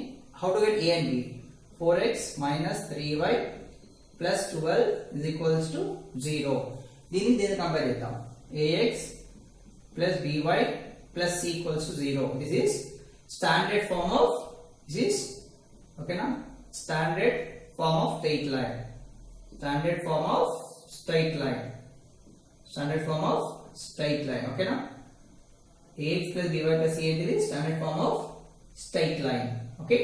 Speaker 1: how to get a and b, 4x minus 3y plus 12 is equals to 0. దీన్ని కంపేర్ చేద్దాం. ax plus by plus c equals to 0. This is standard form of standard form of straight line. Standard form of straight line. Okay na. ax plus by plus c is standard form of straight line. Okay.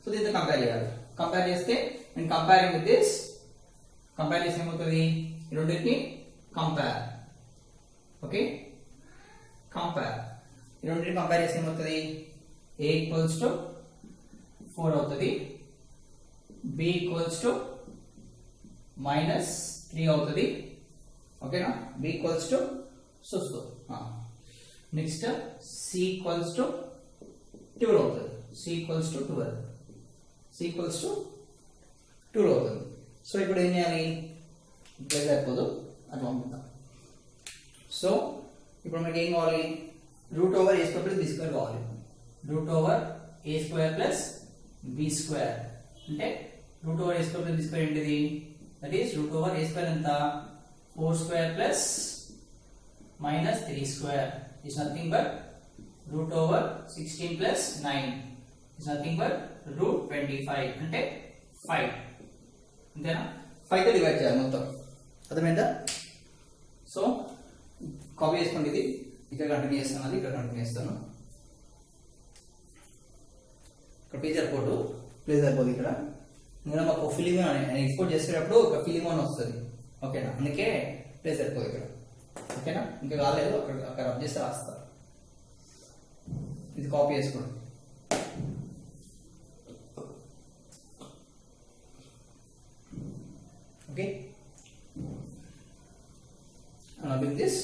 Speaker 1: So this is the compare. Compare చేస్తే and comparing with this, compare చేస్తే ఏమవుతుంది, ఈ రెండింటిని compare. Okay, compare ఈ రెండింటిని compare చేస్తే ఏమవుతుంది, a equals to 4 అవుతుంది, b ఈక్వల్స్ టు -3 అవుతుంది. ఓకేనా, b equals to so next c equals to 12 అవుతుంది, c ఈక్వల్స్ టు 2 అవుతుంది. సో ఇప్పుడు ఏం చేయాలి, ఇట్లా సరిపోదు అట్లా పంపుతాం. సో ఇప్పుడు మనకి ఏం కావాలి, root over a square plus b square కావాలి. Root over a square plus b square అంటే root over a square plus b square ఏంటిది, that is root over a square ఎంత 4 square plus -3 square is nothing but root over 16 plus 9 is nothing but root 25 అంటే 5 అంతేనా. 5 తో divide చేయాలి మొత్తం, అర్థమైందా. So copy చేసుకోండి, ఇది ఇక్కడ కంటిన్యూ చేస్తాను, అది ఇక్కడ కంటిన్యూ చేస్తాను. ఇక్కడ పేజ్ సరిపోదు, ఇక్కడ ఇంకా మాకు ఫిలిం ఎక్స్పోర్ట్ చేసేటప్పుడు ఒక ఫిలిం అని వస్తుంది. ఓకేనా, అందుకే ప్లేస్ సరిపోదు ఇక్కడ. ఓకేనా, ఇంకా కాలేదు, అక్కడ రబ్ చేస్తే రాస్తా. ఇది కాపీ చేసుకోండి. ఓకే, with this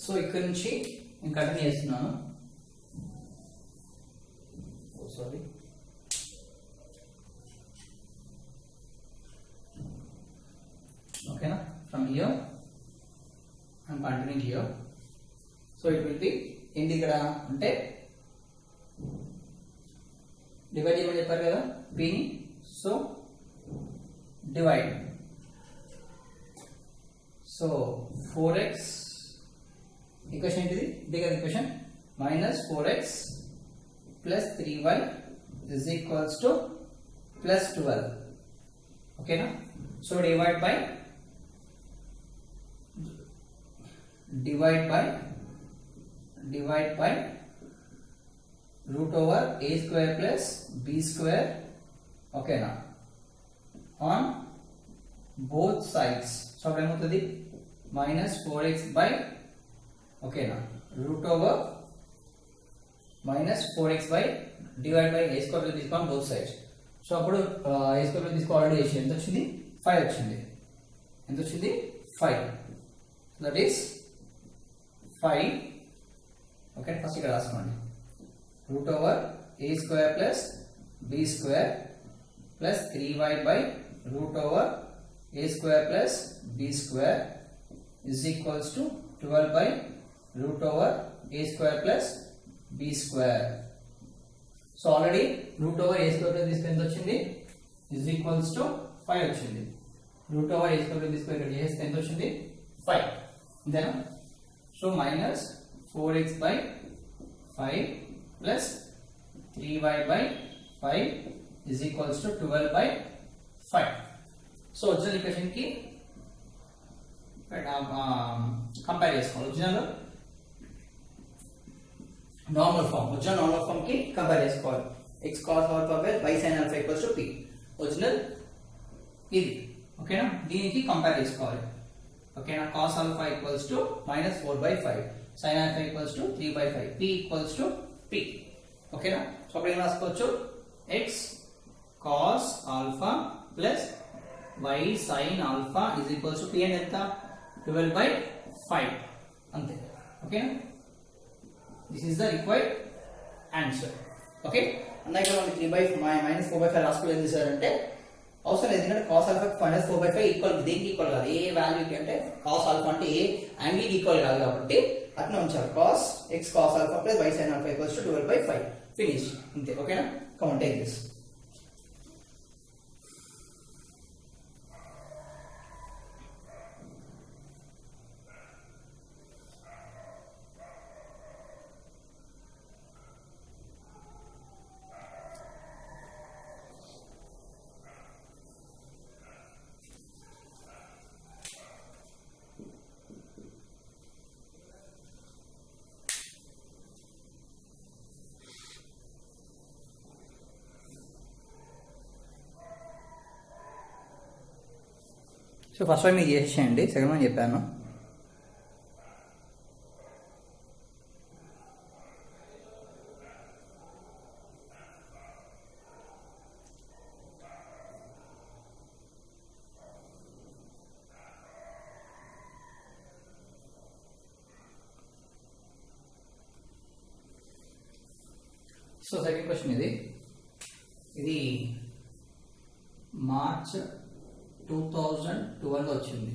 Speaker 1: సో ఇక్కడ నుంచి నేను కంటిన్యూ చేస్తున్నాను. సారీ, ఓకేనా, from here I'm continuing here. So it will be ఏంటి ఇక్కడ అంటే డివైడ్ చేయమని చెప్పారు కదా పిని. So divide, so 4x equation ఏంటిది, ఇదే కదా equation, -4x plus 3y is equals to plus 12. ఓకేనా. So divide by root over a square plus b square. ఓకేనా, on both sides. సో అప్పుడు ఏమవుతుంది, -4x by ఓకేనా root over -4x by divide by a square plus b square both sides. So అప్పుడు a square plus b square already చేసి ఎంత వచ్చింది, 5 వచ్చింది. ఎంత వచ్చింది, 5. That is 5. ఓకే, ఫస్ట్ ఇక్కడ రాసుకోండి, route over a square plus b square plus 3y by root over a square plus b square is equals to 12 by root over a square plus b square. So already root over a square plus b square ఎంత వచ్చింది, is equals to 5 వచ్చింది. root over a square plus b square ఇక్కడ చేస్తే ఎంత వచ్చింది, 5. అంతేనా. So -4x by 5 plus 3y by 5 is equals to 12 by 5. So original equation కి compare చేసుకోవాలి. Original normal form original normal form కి కంపేర్ చేసుకోవాలి. x cos alpha by y sin alpha equals to p original ఇది. ఓకేనా, దీనికి compare చేసుకోవాలి. ఓకేనా, cos alpha equals to -4/5, sin alpha equals to 3/5, p equals to p. ఓకేనా, so అప్పుడు ఏం రాసుకోవచ్చు, x cos alpha plus y sin alpha is equals to p అంటే ఎంత 12/5 అంతే. ఓకేనా, this is the required answer. Okay, అందాక మనం 3/4/5 రాసుకోలేదు ఏం చేశారంటే అవసరం లేదు, ఎందుకంటే cos alpha -4/5 ఈక్వల్ దేనికి ఈక్వల్ కాదు, ఏ వాల్యూకి అంటే cos alpha అంటే ఏ యాంగిల్ ఈక్వల్ కాదు కాబట్టి అట్లా ఉంచాలి. x cos alpha plus y sin alpha equals to 12/5 finish అంతే. ఓకేనా, come on take this. So first one మీకు చేసేయండి, సెకండ్ వన్ చెప్పాను. సో సెకండ్ క్వశ్చన్ ఇది మార్చ్ 2012 వచ్చింది.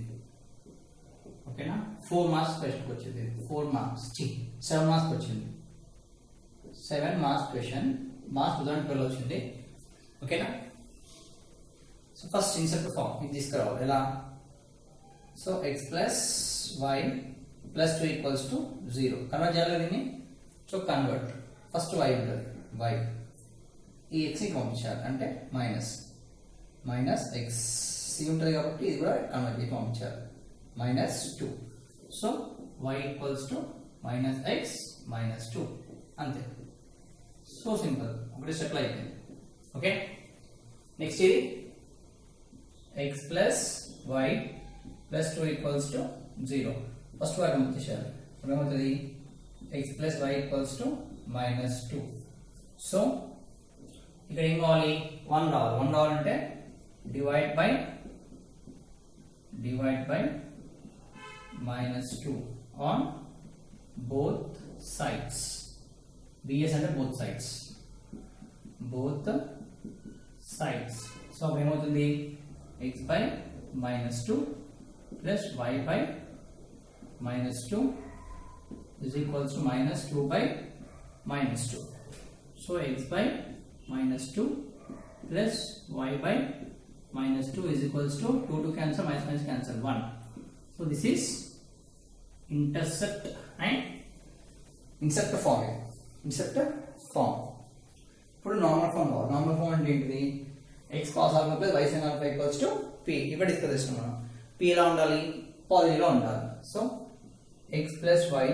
Speaker 1: ఓకేనా, 4 మార్క్స్ క్వశ్చన్ వచ్చింది, 7 మార్క్స్ వచ్చింది. 7 మార్క్స్ క్వశ్చన్ మార్చ్ 2012 వచ్చింది. ఓకేనా, సో ఫస్ట్ ఇన్సర్ట్ ఫామ్ ఇది తీసుకురావాలి. ఎలా, so x plus y plus 2 equals to 0 convert చేయాలి దీన్ని. సో కన్వర్ట్ ఫస్ట్ y ఉంటుంది, y ఈ x ని పంపించాలి అంటే మైనస్ x ఉంటుంది కాబట్టి ఇది కూడా కన్వర్ట్ చేసి పంపించాలి -2. So y equals to -x -2 అంతే. సో సింపుల్, ఒకటి స్టెప్ అయిపోయింది. ఓకే, నెక్స్ట్ ఇది x plus y plus 2 equals to 0 first వాటి పంపించాలి. ఇప్పుడు ఏమవుతుంది, x plus y equals to -2. So ఇక్కడ ఏం కావాలి, 1 రావాలంటే divide by -2 on both sides. bs అంటే both sides. సో అప్పుడు ఏమవుతుంది, x by -2 plus y by -2 is equals to -2 by -2. So x by -2 plus y by -2 is equals to 2 cancel, minus cancel 1. So this is intercept and insert form. ఇప్పుడు normal form అంటే ఏంటిది, x cos alpha plus y sin alpha equals to p. ఇప్పుడు discuss చేస్తున్నాం మనం. p ఎలా ఉండాలి, positive లో ఉండాలి. So x plus y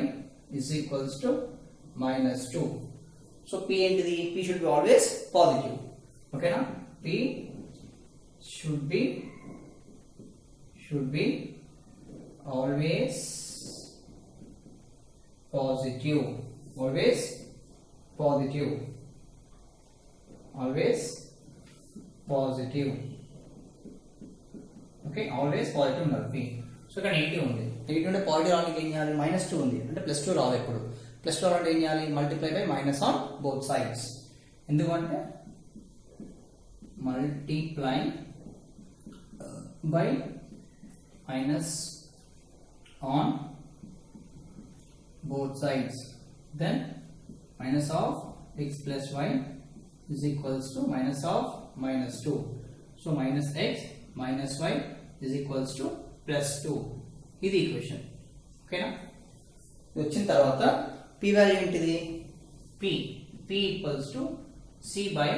Speaker 1: is equals to -2. So p ఏంటిది, p should be always positive. ఓకేనా, p should be always positive. Okay, always positive ఉండాలి p. సో ఇక్కడ నెగిటివ్ ఉంది, నెగిటివ్ అంటే పాజిటివ్ రావడానికి ఏం చేయాలి, -2 ఉంది అంటే +2 రావాలి. ఎప్పుడు +2 అంటే ఏం చేయాలి, multiply by minus on both sides. ఎందుకంటే multiply by minus on both sides, then minus of x plus y is equals to minus of -2. So minus x minus y is equals to +2. ఇది equation. ఓకేనా, వచ్చిన తర్వాత p value ఏంటిది, p equals to c by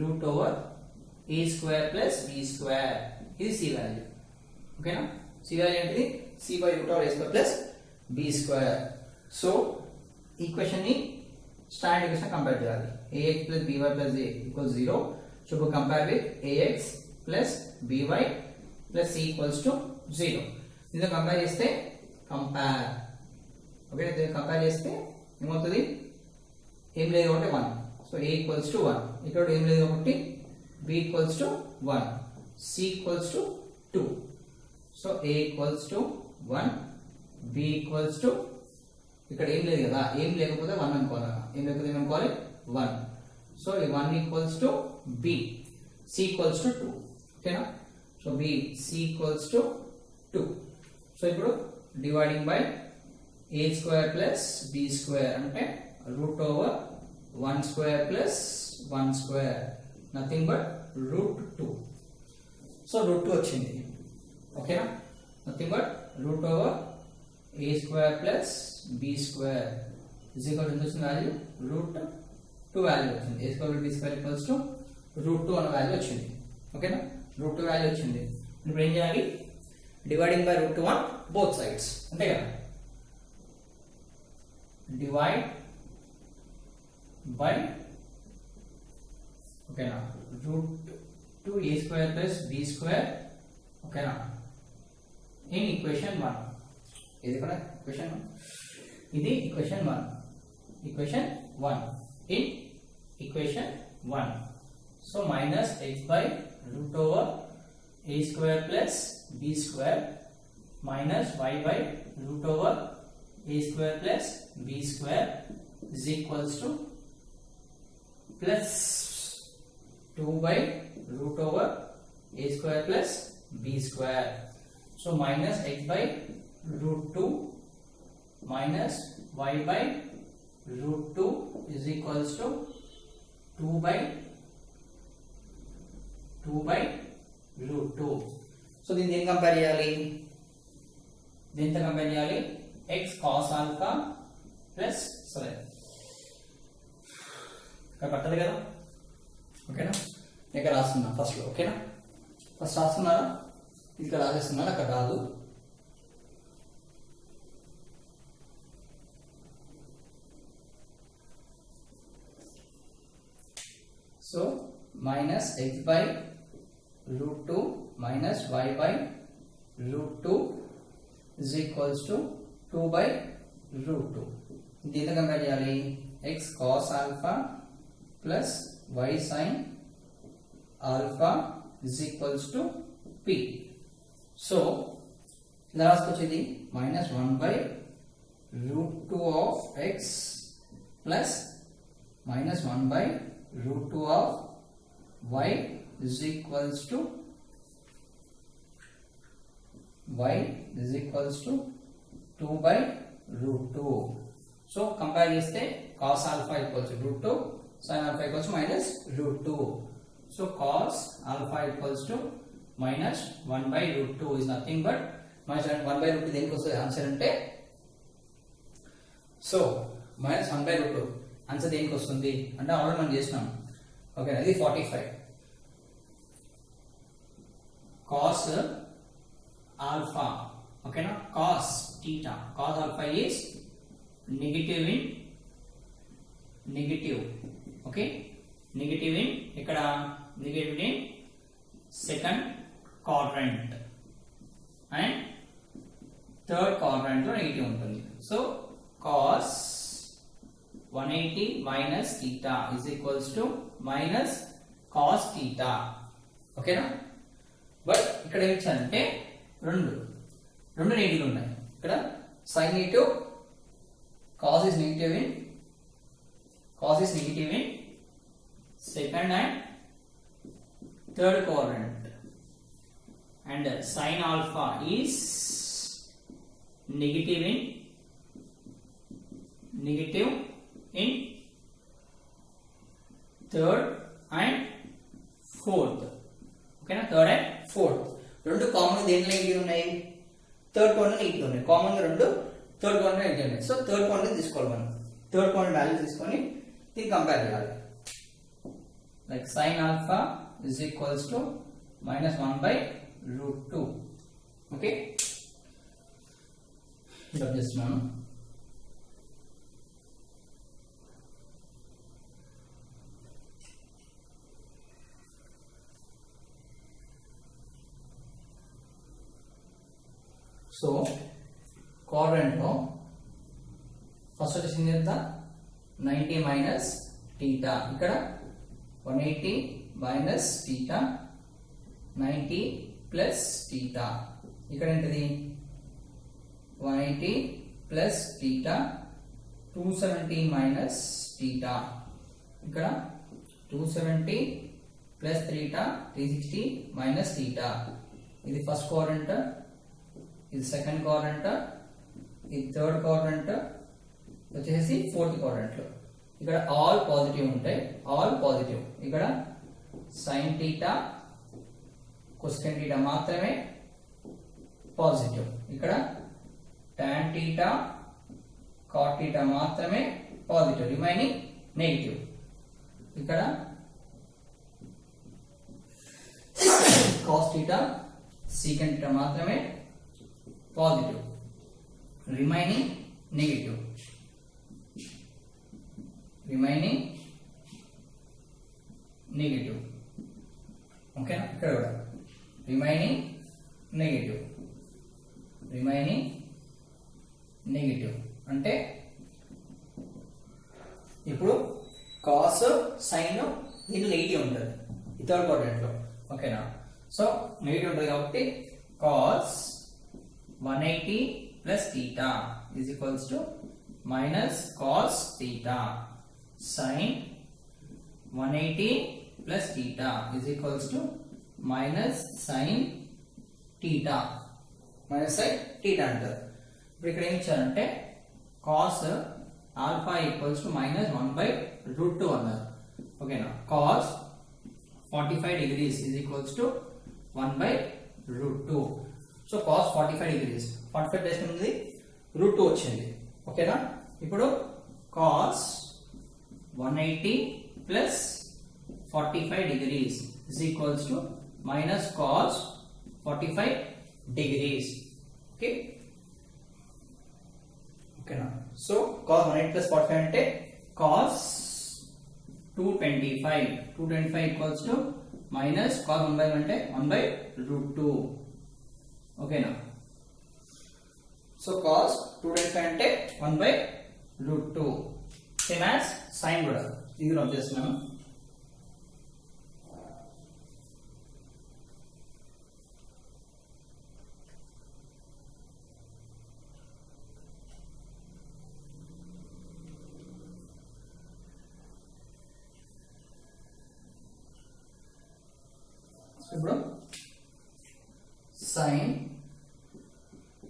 Speaker 1: √a square plus b square. ఇది c value. ఓకేనా, c value ఏంటిది, c by √a square plus b square. So equation ని standard equation compare చేయాలి. ax plus by plus a equals 0. So we compare with ax plus by plus c equals to 0. దీంతో compare చేస్తే okay, దీన్ని compare చేస్తే ఏమవుతుంది? ఏం లేదు కాబట్టి 1. So a equals to 1. ఇక్కడ ఏం లేదు కాబట్టి b equals to 1, c equals to 2. So a equals to 1, b equals to, ఇక్కడ ఏం లేదు కదా, ఏం లేకపోతే 1 అనుకోవాలి, ఏం లేకపోతే ఏమనుకోవాలి 1. సో ఈ 1 equals to b, c equals to 2. ఓకేనా? So b, c equals to 2. So ఇప్పుడు dividing by a square plus b square అంటే root over 1 square plus 1 square, nothing but root 2. So root 2 వచ్చింది. ఓకేనా? Nothing but root over a square plus b square is equal to వచ్చిన value root 2 value వచ్చింది. a square b square equals to root 2 అనే value వచ్చింది. ఓకేనా? Root 2 value వచ్చింది. ఇప్పుడు ఏం చేయాలి? Dividing by root 2 on both sides, అంతే కదా? డివైడ్ బై, ఓకేనా, root 2 a square plus b square, ఓకేనా, ఇన్ ఈక్వేషన్ 1. ఇది కూడా ఈక్వేషన్ 1, ఇది equation 1, equation 1 in equation 1. So minus x by root over a square plus b square minus y by root over a square plus b square is equals to plus 2 by root over a square plus b square. So minus x by root 2 minus y by root 2 is equals to 2 by root 2. So దీన్ని ఏం compare చేయాలి? దీంతో compare చేయాలి x cos alpha plus, సరే ఇక్కడ పట్టదు కదా, ఓకేనా? ఇక్కడ రాస్తున్నా ఫస్ట్ లో, ఓకేనా? ఫస్ట్ రాస్తున్నారా? ఇక్కడ రాసేస్తున్నారా? అక్కడ రాదు. So minus x by root 2 minus y by root 2 is equals to 2 by root 2. దీంతో కంపేర్ చేయాలి x cos alpha plus y sin alpha is equals to p. So ఇలా రాసుకొచ్చేది minus 1 by root 2 of x plus minus 1 by root 2 of y is equals to 2 by root 2. So compare చేస్తే cos alpha equals to root 2, sin alpha equals to minus root 2. So cos alpha equals to minus 1 by root 2 is nothing but minus 1 by root 2. దేనికి వస్తుంది answer అంటే, so minus 1 by root 2 answer దేనికి వస్తుంది అంటే already మనం చేసినాం. Okay, ఇది 45. cos alpha, ఓకేనా, cos theta, cos alpha is negative in negative, ఓకే, నెగటివ్ ఇన్, ఇక్కడ negative in second quadrant and third quadrant లో నెగటివ్ ఉంటుంది. So cos 180 minus theta is equals to minus cos theta. ఓకేనా? But ఇక్కడ ఏమి ఇచ్చారంటే రెండు నెగిటివ్ ఉన్నాయి. ఇక్కడ sin negative, cos is negative in second and third quadrant, and sin alpha is negative in third and fourth. ఓకేనా? Third and fourth రెండు common దేంట్లో నెగిటివ్ ఉన్నాయి? థర్డ్ క్వాడ్రంట్ నెగిటివ్ ఉన్నాయి. కామన్ గా రెండు థర్డ్ క్వాడ్రంట్ నెగిటివ్ ఉన్నాయి. So third quadrant తీసుకోవాలి మనం. థర్డ్ క్వాడ్రంట్ వాల్యూ తీసుకొని దీన్ని కంపేర్ చేయాలి. Like sin alpha is equals to minus 1 by root 2. Okay, just now so quadrant లో ఫస్ట్ వచ్చేసింది ఎంత 90 మైనస్ టీటా, ఇక్కడ 180 మైనస్ టీటా 90 ప్లస్ టీటా, ఇక్కడ ఏంటిది 180 ప్లస్ టీటా 270 మైనస్ టీటా, ఇక్కడ 270 ప్లస్ టీటా 360 మైనస్ టీటా. ఇది ఫస్ట్ క్వాడ్రంట్, ఇది second quadrant, ఇది థర్డ్ క్వాడ్రంట్, వచ్చేసి ఫోర్త్ క్వాడ్రంట్. ఇక్కడ ఆల్ పాజిటివ్ ఉంటాయి, ఆల్ పాజిటివ్. ఇక్కడ సైన్ టీటా కొసెన్ టీటా మాత్రమే పాజిటివ్, ఇక్కడ టాన్ టీటా కాట్ టీటా మాత్రమే పాజిటివ్, రిమైనింగ్ నెగిటివ్. ఇక్కడ కాస్ టీటా సీకెంట్ టీటా మాత్రమే positive, remaining negative, remaining negative. ఓకేనా, ఇక్కడ కూడా రిమైనింగ్ నెగిటివ్, రిమైనింగ్ నెగిటివ్. అంటే ఇప్పుడు కాస్ సైన్ దీంట్లో నెగిటివ్ ఉంటుంది ఈ థర్డ్ క్వాడ్రంట్ లో. ఓకేనా, సో నెగిటివ్ ఉంటుంది కాబట్టి cos 180 plus theta is equals to minus cos theta, sine 180 plus theta is equals to minus sine theta, minus sine theta అంటారు. ఇప్పుడు ఇక్కడ ఏం ఇచ్చారంటే cos alpha equals to minus 1/√2 అన్నారు. ఓకేనా, cos 45 degrees is equals to 1/√2. సో cos 45 degrees, 45 plus ఉంది √2 వచ్చింది. ఓకేనా, ఇప్పుడు cos 180 plus 45 degrees is equals to minus cos 45 degrees. Okay, ఓకేనా. సో కాస్ 180 ప్లస్ 45 అంటే cos 225 equals to minus cos 1/1 అంటే 1/√2. ఓకేనా, సో కాస్ 225 అంటే 1/√2. సేమ్ యాజ్ సైన్ కూడా ఇది రబ్ చేస్తున్నాను. ఇప్పుడు sign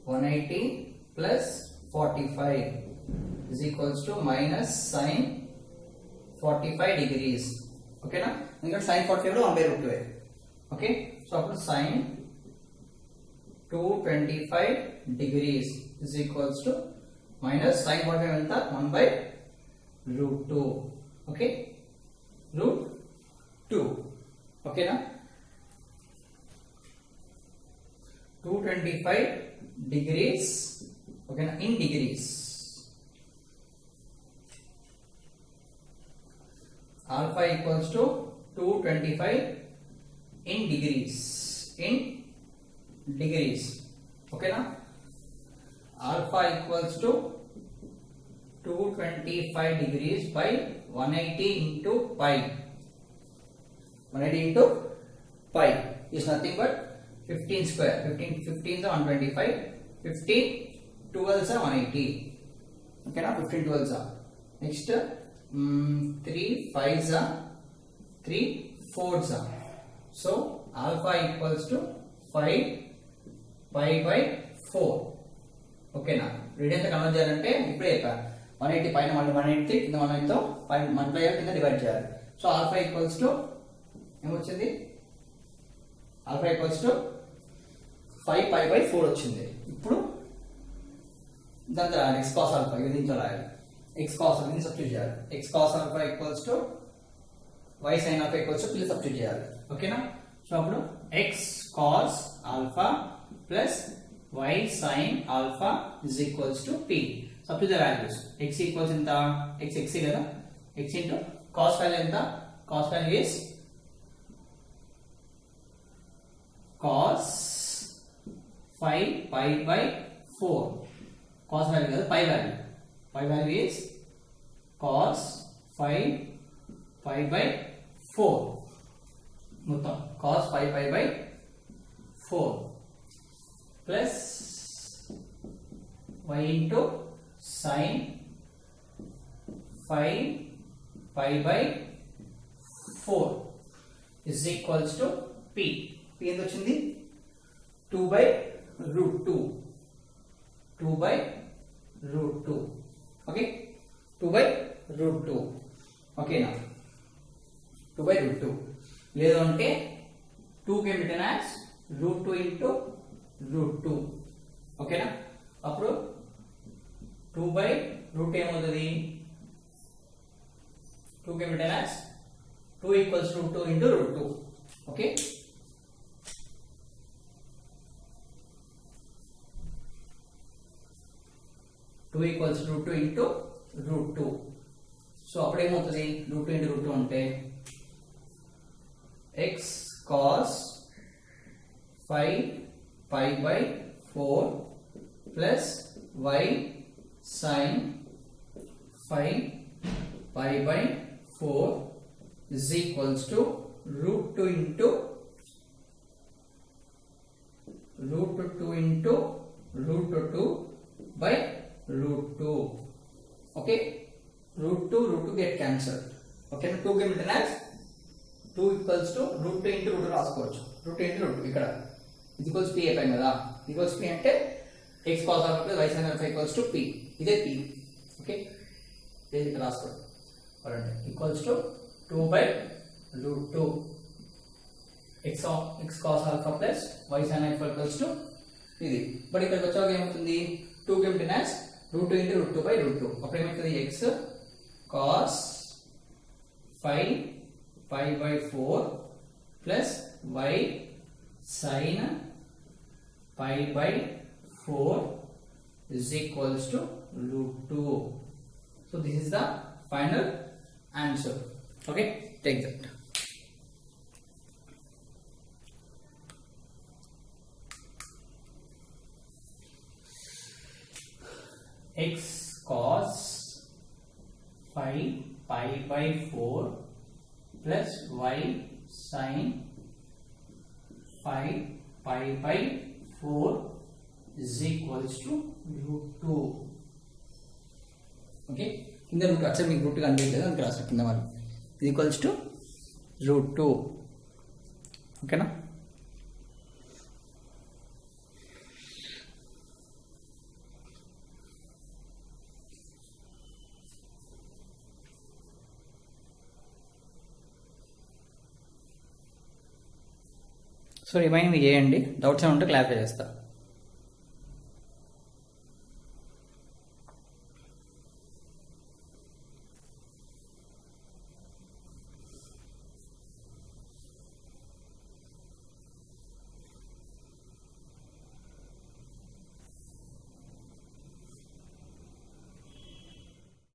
Speaker 1: 180 plus 45 is equals to minus sin 45 degrees. ఓకేనా, ఇంకా sin 45 లో 1/√2. ఓకే, సో అప్పుడు sin 225 degrees is equals to minus sin 45 ఎంత 1/√2. ఓకే, √2. ఓకేనా, 225 degrees. ఓకేనా, in degrees. Alpha equals to 225 in degrees. Okay na? Alpha equals to 225 degrees by 180 into pi. 180 into pi is nothing but 15 square. 15 is 125. 15 12s are 180. Okay na? 15 12s are. Next 3 5s are 3 4s are. So alpha equals to 5 pi by 4. Okay na? Radian తో convert చేయాలంటే ఇప్పుడే చెప్పాను 180 పైన 183 కింద 180 తో multiply చేయాలి, కింద divide చేయాలి. సో ఆల్ఫా ఈక్వల్స్ టు ఏమొచ్చింది? Alpha equals to 5 pi by 4 వచ్చింది. ఇప్పుడు దాని తర్వాత x cos ఆల్ఫా ఇది దీంట్లో రాయాలి. x cos ఆల్ఫా ని సబ్స్టిట్యూట్ చేయాలి. x cos alpha equals to y sin alpha equals to plus substitute చేయాలి. ఓకేనా? సో అప్పుడు x cos alpha plus y sin alpha is equals to p. Substitute the values. X equals ఎంత? x కదా, x into cos value ఎంత? Cos value is cos 5 pi by 4. Cos value కాదు pi value. Pi value is cos 5 pi by 4. మొత్తం cos 5 pi by 4 plus y into sin 5 pi by 4 is equals to p. p ఎంత వచ్చింది 2 by root 2. 2 by root 2. Okay, 2 by root 2. Okay, now 2 by root 2 లేదు అంటే 2 కి return as root 2 into root 2. ఓకేనా, అప్పుడు 2 by root ఏమవుతుంది 2 కి return as 2 equals root 2 into root 2. Okay, two equals root 2 into root 2. సో అప్పుడు ఏమవుతుంది రూట్ 2 ఇంటూ రూట్ 2 అంటే x cos 5 pi by 4 plus y sine 5 pi by 4 is equals to root 2 into root 2 into root 2 by root 2. Okay, root 2 get cancelled. Okay, 2 get written as 2 equals to root 2 into root 2 రాసుకోవచ్చు. root 2 into root 2 ఇక్కడ ఇది equals p అయిపోయింది కదా, equals p అంటే x cos alpha plus y sin alpha equals to p. ఇదే p. Okay, ఇది ఇక్కడ రాసుకోండి. పరండి equals to 2 by root 2 x cos alpha plus y sin alpha equals to ఇది. బట్ ఇక్కడికి వచ్చాక ఏమవుతుంది 2 కి written as root 2 into root 2 by root 2. అప్పుడు ఏమవుతుంది x cos 5 pi by 4 plus y sin pi by 4 is equals to root 2. So this is the final answer. Okay, take that. X cos 5 pi by 4 plus y sin 5 pi by 4 is equals to root 2. Okay, కింద route అచ్చం మీకు route కనిపించలేదు అందుకు రాసిన కింద వాళ్ళు ఇది equals to root 2. ఓకేనా, సో రిమైనింగ్ చేయండి, డౌట్స్ ఏమైనా ఉంటే క్లారిఫై చేస్తా.